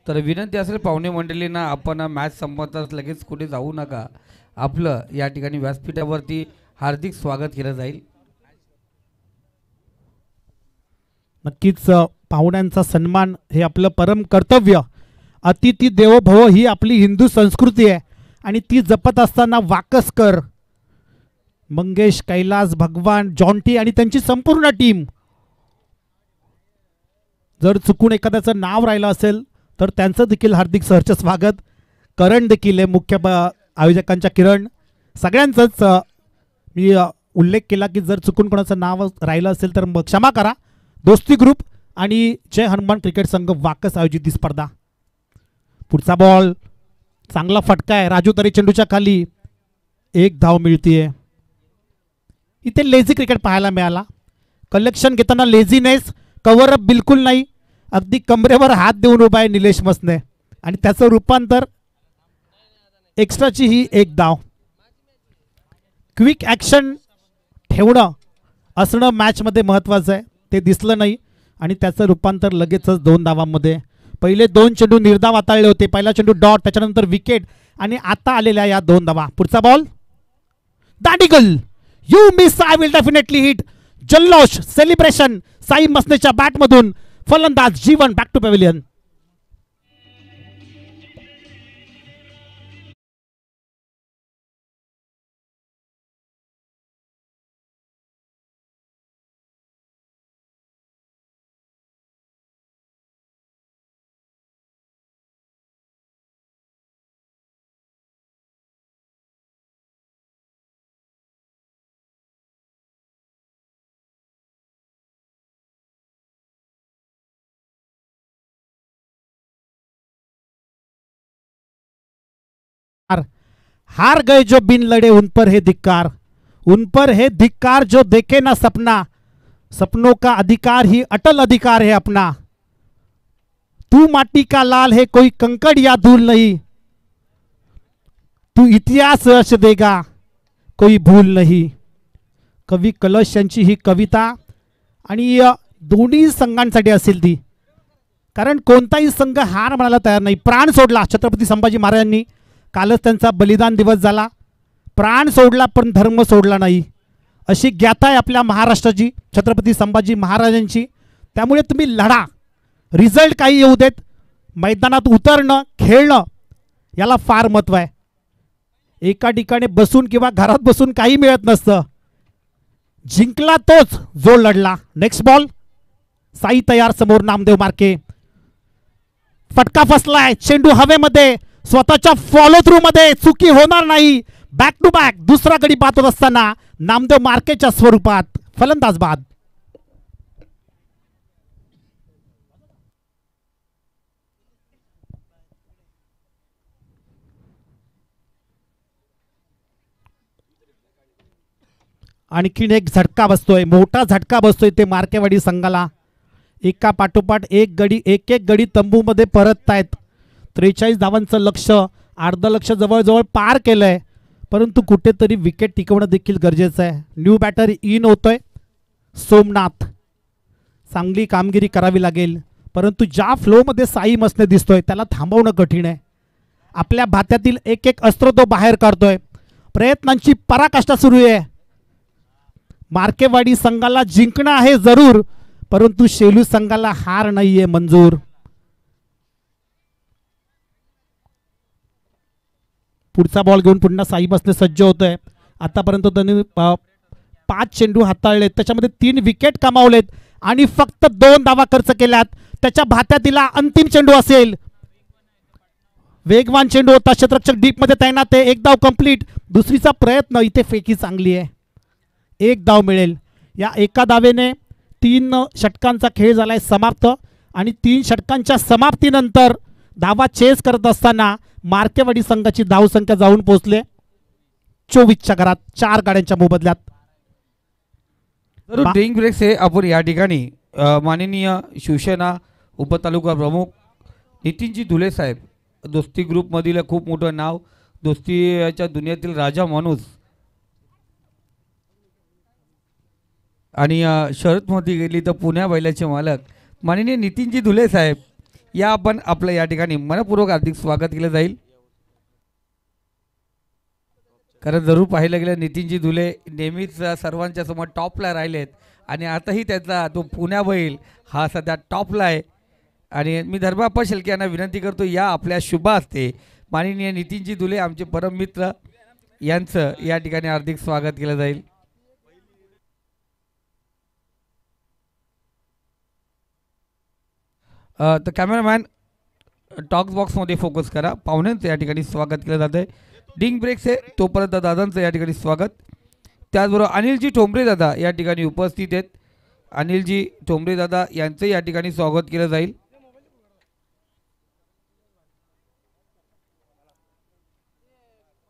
तर विनंती असेल पाहुणे मंडळींना, आपण मॅच संपताच लगेच कुठे जाऊ नका, आपलं या ठिकाणी व्यासपीठावरती हार्दिक स्वागत केलं जाईल. नक्कीच पाहुण्यांचा सन्मान हे आपलं परम कर्तव्य. अतिथी देवो भव ही आपली हिंदू संस्कृती आहे आणि ती जपत असताना वाकसकर, मंगेश, कैलास, भगवान, जॉन्टी आणि त्यांची संपूर्ण टीम, जर चुकून एखाद्याचं नाव राहिलं असेल तर त्यांचं देखील हार्दिक सहर्ष स्वागत. करण देखील आहे, मुख्य आयोजकांच्या किरण, सगळ्यांचंच मी उल्लेख केला की जर चुकून कोणाचं नाव राहिलं असेल तर मग क्षमा करा. दोस्ती ग्रुप आणि जय हनुमान क्रिकेट संघ वाकस आयोजित ही स्पर्धा. पुढचा बॉल, चांगला फटका आहे, राजू तरी चेंडूच्या खाली, 1 धाव मिळतीये. इथे लेझी क्रिकेट पाहायला मिळाला. कलेक्शन घेताना लेझीनेस, कव्हरअप बिलकुल नाही, अगदी कमरेवर हात देऊन उभा आहे निलेश मसने आणि त्याचं रूपांतर एक्स्ट्राची ही 1 धाव. क्विक ॲक्शन ठेवणं असणं मॅचमध्ये महत्त्वाचं आहे, ते दिसलं नाही आणि त्याचं रूपांतर लगेचच 2 धावांमध्ये. पहिले 2 चेंडू निर्धाव हाताळले होते, पहिला चेंडू डॉट, त्याच्यानंतर विकेट आणि आता आलेल्या या 2 धावा. पुढचा बॉल, दांडिगल, you miss, I will definitely hit. जल्लोष, सेलिब्रेशन साई मसनेच्या बॅटमधून. फलंदाज जीवन बॅक टू पॅव्हिलियन. हार गए जो बिन लड़े उन पर है धिक्कार, उन पर है धिक्कार जो देखे ना सपना, सपनों का अधिकार ही अटल अधिकार है अपना। तू माटी का लाल है कोई कंकड़ या धूल नहीं, तू इतिहास रच देगा कोई भूल नहीं। कवी कलश यांची ही कविता आणि दोन्ही संघांसाठी असेल ती, कारण कोणताही संघ हार म्हणायला तयार नाही। प्राण सोडला छत्रपती संभाजी महाराजांनी, कालच त्यांचा बलिदान दिवस झाला। प्राण सोडला पण धर्म सोडला नाही, अशी ज्ञाता आहे आपल्या महाराष्ट्राची छत्रपती संभाजी महाराजांची। त्यामुळे तुम्ही लढा, रिझल्ट काही येऊ देत, मैदानात उतरणं खेळणं याला फार महत्त्व आहे। एका ठिकाणी बसून किंवा घरात बसून काही मिळत नसतं, जिंकला तोच जो लढला। नेक्स्ट बॉल, साई तयार, समोर नामदेव मार्के, फटका फसलाय, चेंडू हवेमध्ये, स्वतःच्या फॉलो थ्रू मध्ये चुकी होणार नाही। बॅक टू बॅक दुसरा गडी बाद होत असताना नामदेव मार्केच्या स्वरूपात फलंदाज बाद। आणखीन एक झटका बसतोय, मोठा झटका बसतोय ते मार्केवाडी संघाला। एका पाठोपाठ एक गडी तंबूमध्ये परततायत। 43 धावांचं लक्ष, अर्ध लक्ष जवळजवळ पार केलंय, परंतु कुठेतरी विकेट टिकवणं देखील गरजेचं आहे। न्यू बॅटर इन होतोय सोमनाथ, चांगली कामगिरी करावी लागेल, परंतु ज्या फ्लोमध्ये साई मसने दिसतोय त्याला थांबवणं कठीण आहे। आपल्या भात्यातील एक एक अस्त्र तो बाहेर काढतोय, प्रयत्नांची पराकाष्ठा सुरू आहे। मार्केवाडी संघाला जिंकणं आहे जरूर, परंतु शेलू संघाला हार नाहीये मंजूर। पुढचा बॉल घेऊन पुन्हा साई बसने सज्ज होतोय। आतापर्यंत त्यांनी 5 चेंडू हाताळले, त्याच्यामध्ये 3 विकेट कमावलेत आणि फक्त 2 धावा खर्च केल्यात। त्याच्या भात्यातीला अंतिम चेंडू असेल, वेगवान चेंडू होता, क्षेत्ररक्षक डीप मध्ये तैनात आहे। एक धाव कंप्लीट, दुसरीचा प्रयत्न, इथे फेकी चांगली आहे, एक धाव मिळेल। या एका धावेने 3 षटकांचा खेळ झालाय समाप्त आणि 3 षटकांच्या समाप्तीनंतर धावा चेस करत असताना मार्केवाडी संघाची धावसंख्या जाऊन पोहोचले 24च्या घरात 4 गाड्यांच्या मोबदल्यात। तर ड्रिंक ब्रेक्स हे आपण या ठिकाणी माननीय शिवसेना उपतालुका प्रमुख नितीनजी धुले साहेब, दोस्ती ग्रुपमधील खूप मोठं नाव, दोस्तीच्या दुनियेतील राजा माणूस आणि शर्यतमध्ये गेली तर पुण्या बैलाचे मालक माननीय नितीनजी धुले साहेब, या आपण आपलं या ठिकाणी मनपूर्वक हार्दिक स्वागत केलं जाईल। कारण जरूर पाहिलं गेलं नितीनजी धुले नेहमीच सर्वांच्या समोर टॉपला राहिलेत आणि आताही त्याचा तो पुण्या बैल हा सध्या टॉपला आहे। आणि मी धर्माप्पा शेळके यांना विनंती करतो, या आपल्या शुभ हस्ते माननीय नितीनजी धुले आमचे परम मित्र यांचं या ठिकाणी हार्दिक स्वागत केलं जाईल। तर कॅमेरामॅन टॉक्स बॉक्समध्ये फोकस करा, पाहुण्यांचं या ठिकाणी स्वागत केलं जातं आहे। डिंग ब्रेक्स आहे तोपर्यंत दादांचं या ठिकाणी स्वागत। त्याचबरोबर अनिलजी ठोंबरे दादा या ठिकाणी उपस्थित आहेत, अनिलजी ठोंबरे दादा यांचं या ठिकाणी स्वागत केलं जाईल।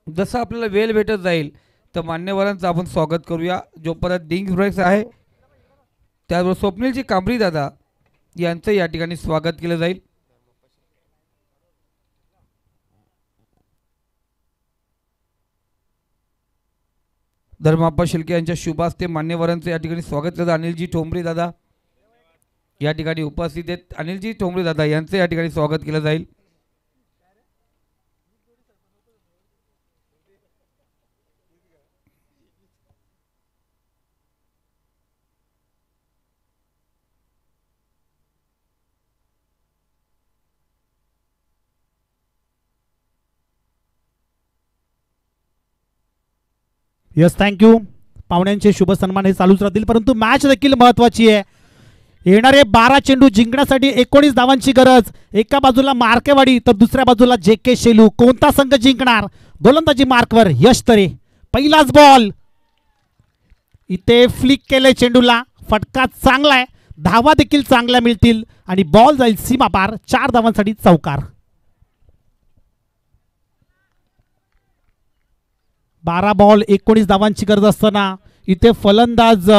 जसं आपल्याला वेळ भेटत जाईल तर मान्यवरांचं आपण स्वागत करूया। जोपर्यंत डिंग ब्रेक्स आहे त्याचबरोबर स्वप्नीलजी कांबरी दादा यांचं या ठिकाणी स्वागत केलं जाईल। धर्माप्पा शेळके यांच्या शुभ हस्ते मान्यवरांचं या ठिकाणी स्वागत केलं। अनिलजी ठोंबरे दादा या ठिकाणी उपस्थित आहेत, अनिलजी ठोंबरे दादा यांचं या ठिकाणी स्वागत केलं जाईल। Yes, thank you. पाहुण्यांचे शुभ सन्मान हे चालूच राहतील, परंतु मॅच देखील महत्त्वाची आहे। येणारे 12 चेंडू जिंकण्यासाठी 19 धावांची गरज। एका बाजूला मार्केवाडी तर दुसऱ्या बाजूला JK शेलू, कोणता संघ जिंकणार? गोलंदाजी मार्कवर यश तरे, पहिलाच बॉल, इथे फ्लिक केले चेंडूला, फटका चांगला आहे, धावा देखील चांगल्या मिळतील आणि बॉल जाईल सीमा पार, 4 धावांसाठी चौकार। 12 बॉल 19 धावांची गरज असताना इथे फलंदाज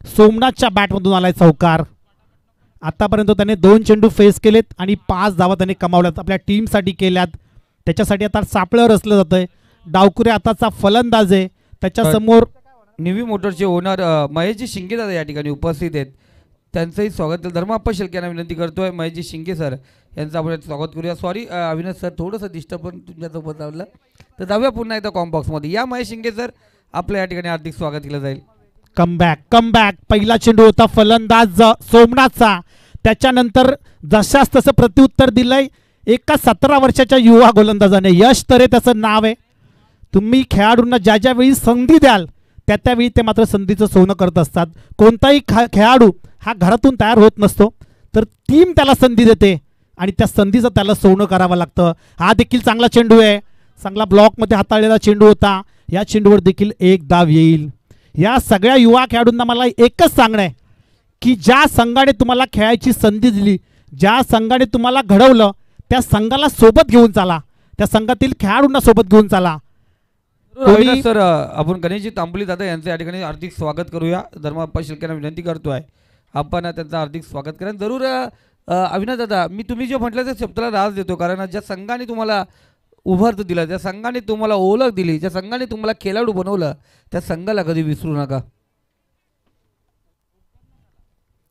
सोमनाथच्या बॅटमधून आलाय चौकार. आतापर्यंत त्याने 2 चेंडू फेस केलेत आणि 5 धावा त्याने कमावल्यात, आपल्या टीमसाठी केल्यात. त्याच्यासाठी आता सापळं रचलं जातंय. डावकुरे आताचा फलंदाज आहे, त्याच्यासमोर निवी मोटरचे ओनर महेशजी शिंगे दादा या ठिकाणी उपस्थित आहेत. त्यांचंही स्वागत धर्माप्पा शेळके यांना विनंती करतोय. महेशजी शिंगे सर यांचं आपण स्वागत करूया. सॉरी अविनाश सर, थोडंसं डिस्टर्ब पण तुमच्यासोबत लावलं, तर जाऊया पुन्हा एकदा कॉम्बॉक्समध्ये. या महेश शिंगे सर, आपलं या ठिकाणी हार्दिक स्वागत केलं जाईल. कमबॅक. पहिला चेंडू होता फलंदाज सोमनाथचा, त्याच्यानंतर जशास तसं प्रत्युत्तर दिलंय एका 17 वर्षाच्या युवा गोलंदाजाने. यश तरे त्याचं नाव आहे. तुम्ही खेळाडूंना ज्या ज्या वेळी संधी द्याल त्या त्यावेळी ते मात्र संधीचं सोनं करत असतात. कोणताही खेळाडू हा घरातून तयार होत नसतो, तर टीम त्याला संधी देते आणि त्या संधीचं त्याला सोनं करावं लागतं. हा देखील चांगला चेंडू आहे, चांगला ब्लॉकमध्ये हाताळलेला चेंडू होता. या चेंडूवर देखील 1 धाव येईल. या सगळ्या युवा खेळाडूंना मला एकच सांगणं आहे की ज्या संघाने तुम्हाला खेळायची संधी दिली, ज्या संघाने तुम्हाला घडवलं, त्या संघाला सोबत घेऊन चाला, त्या संघातील खेळाडूंना सोबत घेऊन चाला. सर, आपण गणेशजी तांबोली दादा यांचं या ठिकाणी हार्दिक स्वागत करूया. धर्माप्पा शेळके यांना विनंती करतोय आपण त्यांचं हार्दिक स्वागत करा. जरूर अविनाश दादा, मी तुम्ही जे म्हटलं त्या शब्दाला राज देतो, कारण ज्या संघाने तुम्हाला उभारतं दिलं, ज्या संघाने तुम्हाला ओळख दिली, ज्या संघाने तुम्हाला खेळाडू बनवलं, त्या संघाला कधी विसरू नका.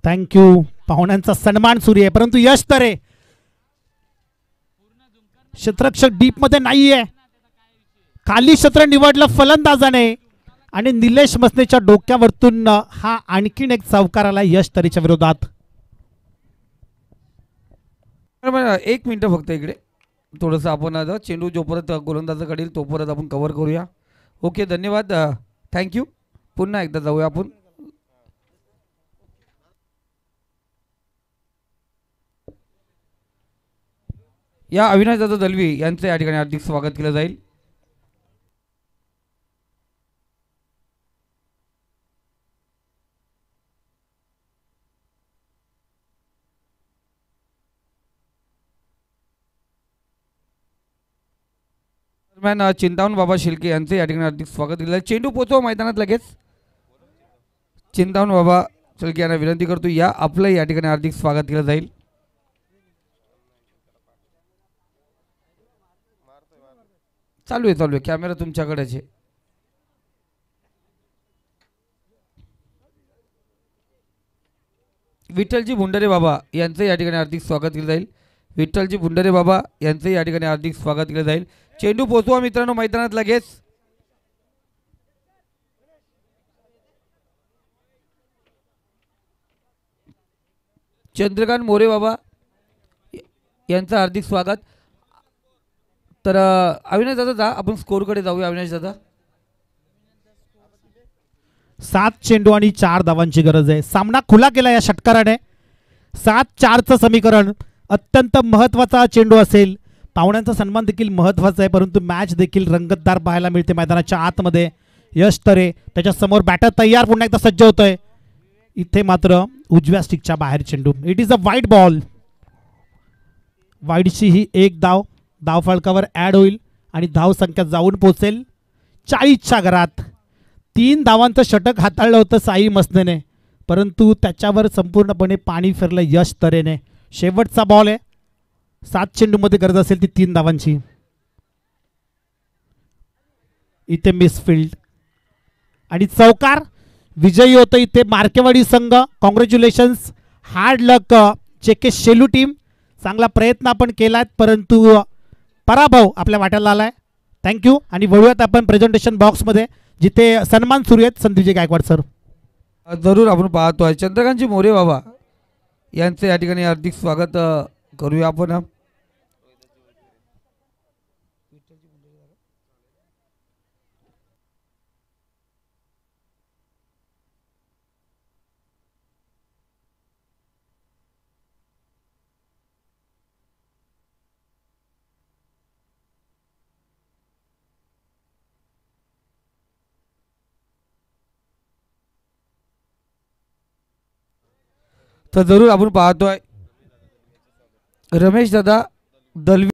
थँक्यू. पाहुण्यांचा सन्मान सुरू आहे, परंतु यश तरे क्षेत्ररक्षक डीप मध्ये नाहीये. खाली क्षेत्र निवडलं फलंदाजाने आणि निलेश मसनेच्या डोक्यावरतून हा आणखीन एक चौकार आला यश तरेच्या विरोधात. 1 मिनिट फक्त इकडे थोडंसं आपण चेंडू जोपर्यंत गोलंदाजाकडे येईल तोपर्यंत आपण कव्हर करूया. ओके, धन्यवाद, थँक्यू. पुन्हा एकदा जाऊया आपण. या अविनाश दादा दलवी यांचं या ठिकाणी हार्दिक स्वागत केलं जाईल. दरम्यान चिंतामण बाबा शिल्के यांचं या ठिकाणी हार्दिक स्वागत केलं. चेंडू पोचवा मैदानात लगेच. चिंतामण बाबा शिल्के यांना विनंती करतो, या आपलं या ठिकाणी हार्दिक स्वागत केलं जाईल. चालू आहे कॅमेरा तुमच्याकडेच आहे. विठ्ठलजी भुंडरे बाबा यांचं या ठिकाणी हार्दिक स्वागत केलं जाईल. विठ्ठलजी भुंडरे बाबा यांचं या ठिकाणी हार्दिक स्वागत केलं जाईल. चेंडू पोचवा मित्रांनो मैदानात लगेच. चंद्रकांत मोरे बाबा यांचं हार्दिक स्वागत. तर अविनाश दादा, आपण स्कोरकडे जाऊया. अविनाश दादा, 7 चेंडू आणि 4 धावांची गरज आहे. सामना खुला केला या षटकाराने. 7-4चं समीकरण अत्यंत महत्त्वाचा चेंडू असेल. पाहुण्यांचा सन्मान देखील महत्त्वाचा आहे, परंतु मॅच देखील रंगतदार पाहायला मिळते मैदानाच्या आतमध्ये. यश तरे त्याच्यासमोर बॅटर तयार, पुन्हा एकदा सज्ज होतोय. इथे मात्र उजव्या स्टिकच्या बाहेर चेंडू. It is a wide ball. वाईडची ही 1 धाव धावफलकावर ॲड होईल आणि धावसंख्या जाऊन पोचेल 40च्या घरात. 3 धावांचं षटक हाताळलं होतं साई मसनेने, परंतु त्याच्यावर संपूर्णपणे पाणी फिरलं यश तरेने. शेवटचा बॉल आहे. 7 चेंडूमध्ये गरज असेल ती 3 धावांची. इथे मिसफिल्ड आणि चौकार. विजयी होतं इथे मार्केवाडी संघ. कॉंग्रॅच्युलेशन्स, हार्ड लक जेके शेलू टीम. चांगला प्रयत्न आपण केलात, परंतु पराभव आपल्या वाट्याला आलाय. थँक्यू. आणि वळूयात आपण प्रेझेंटेशन बॉक्समध्ये, जिथे सन्मान सुरू आहेत. संदीपजी गायकवाड सर. जरूर आपण पाहतोय चंद्रकांतजी मोरे बाबा यांचं या ठिकाणी हार्दिक स्वागत करूया आपण. तर जरूर आपण पाहतोय रमेश दादा दलवी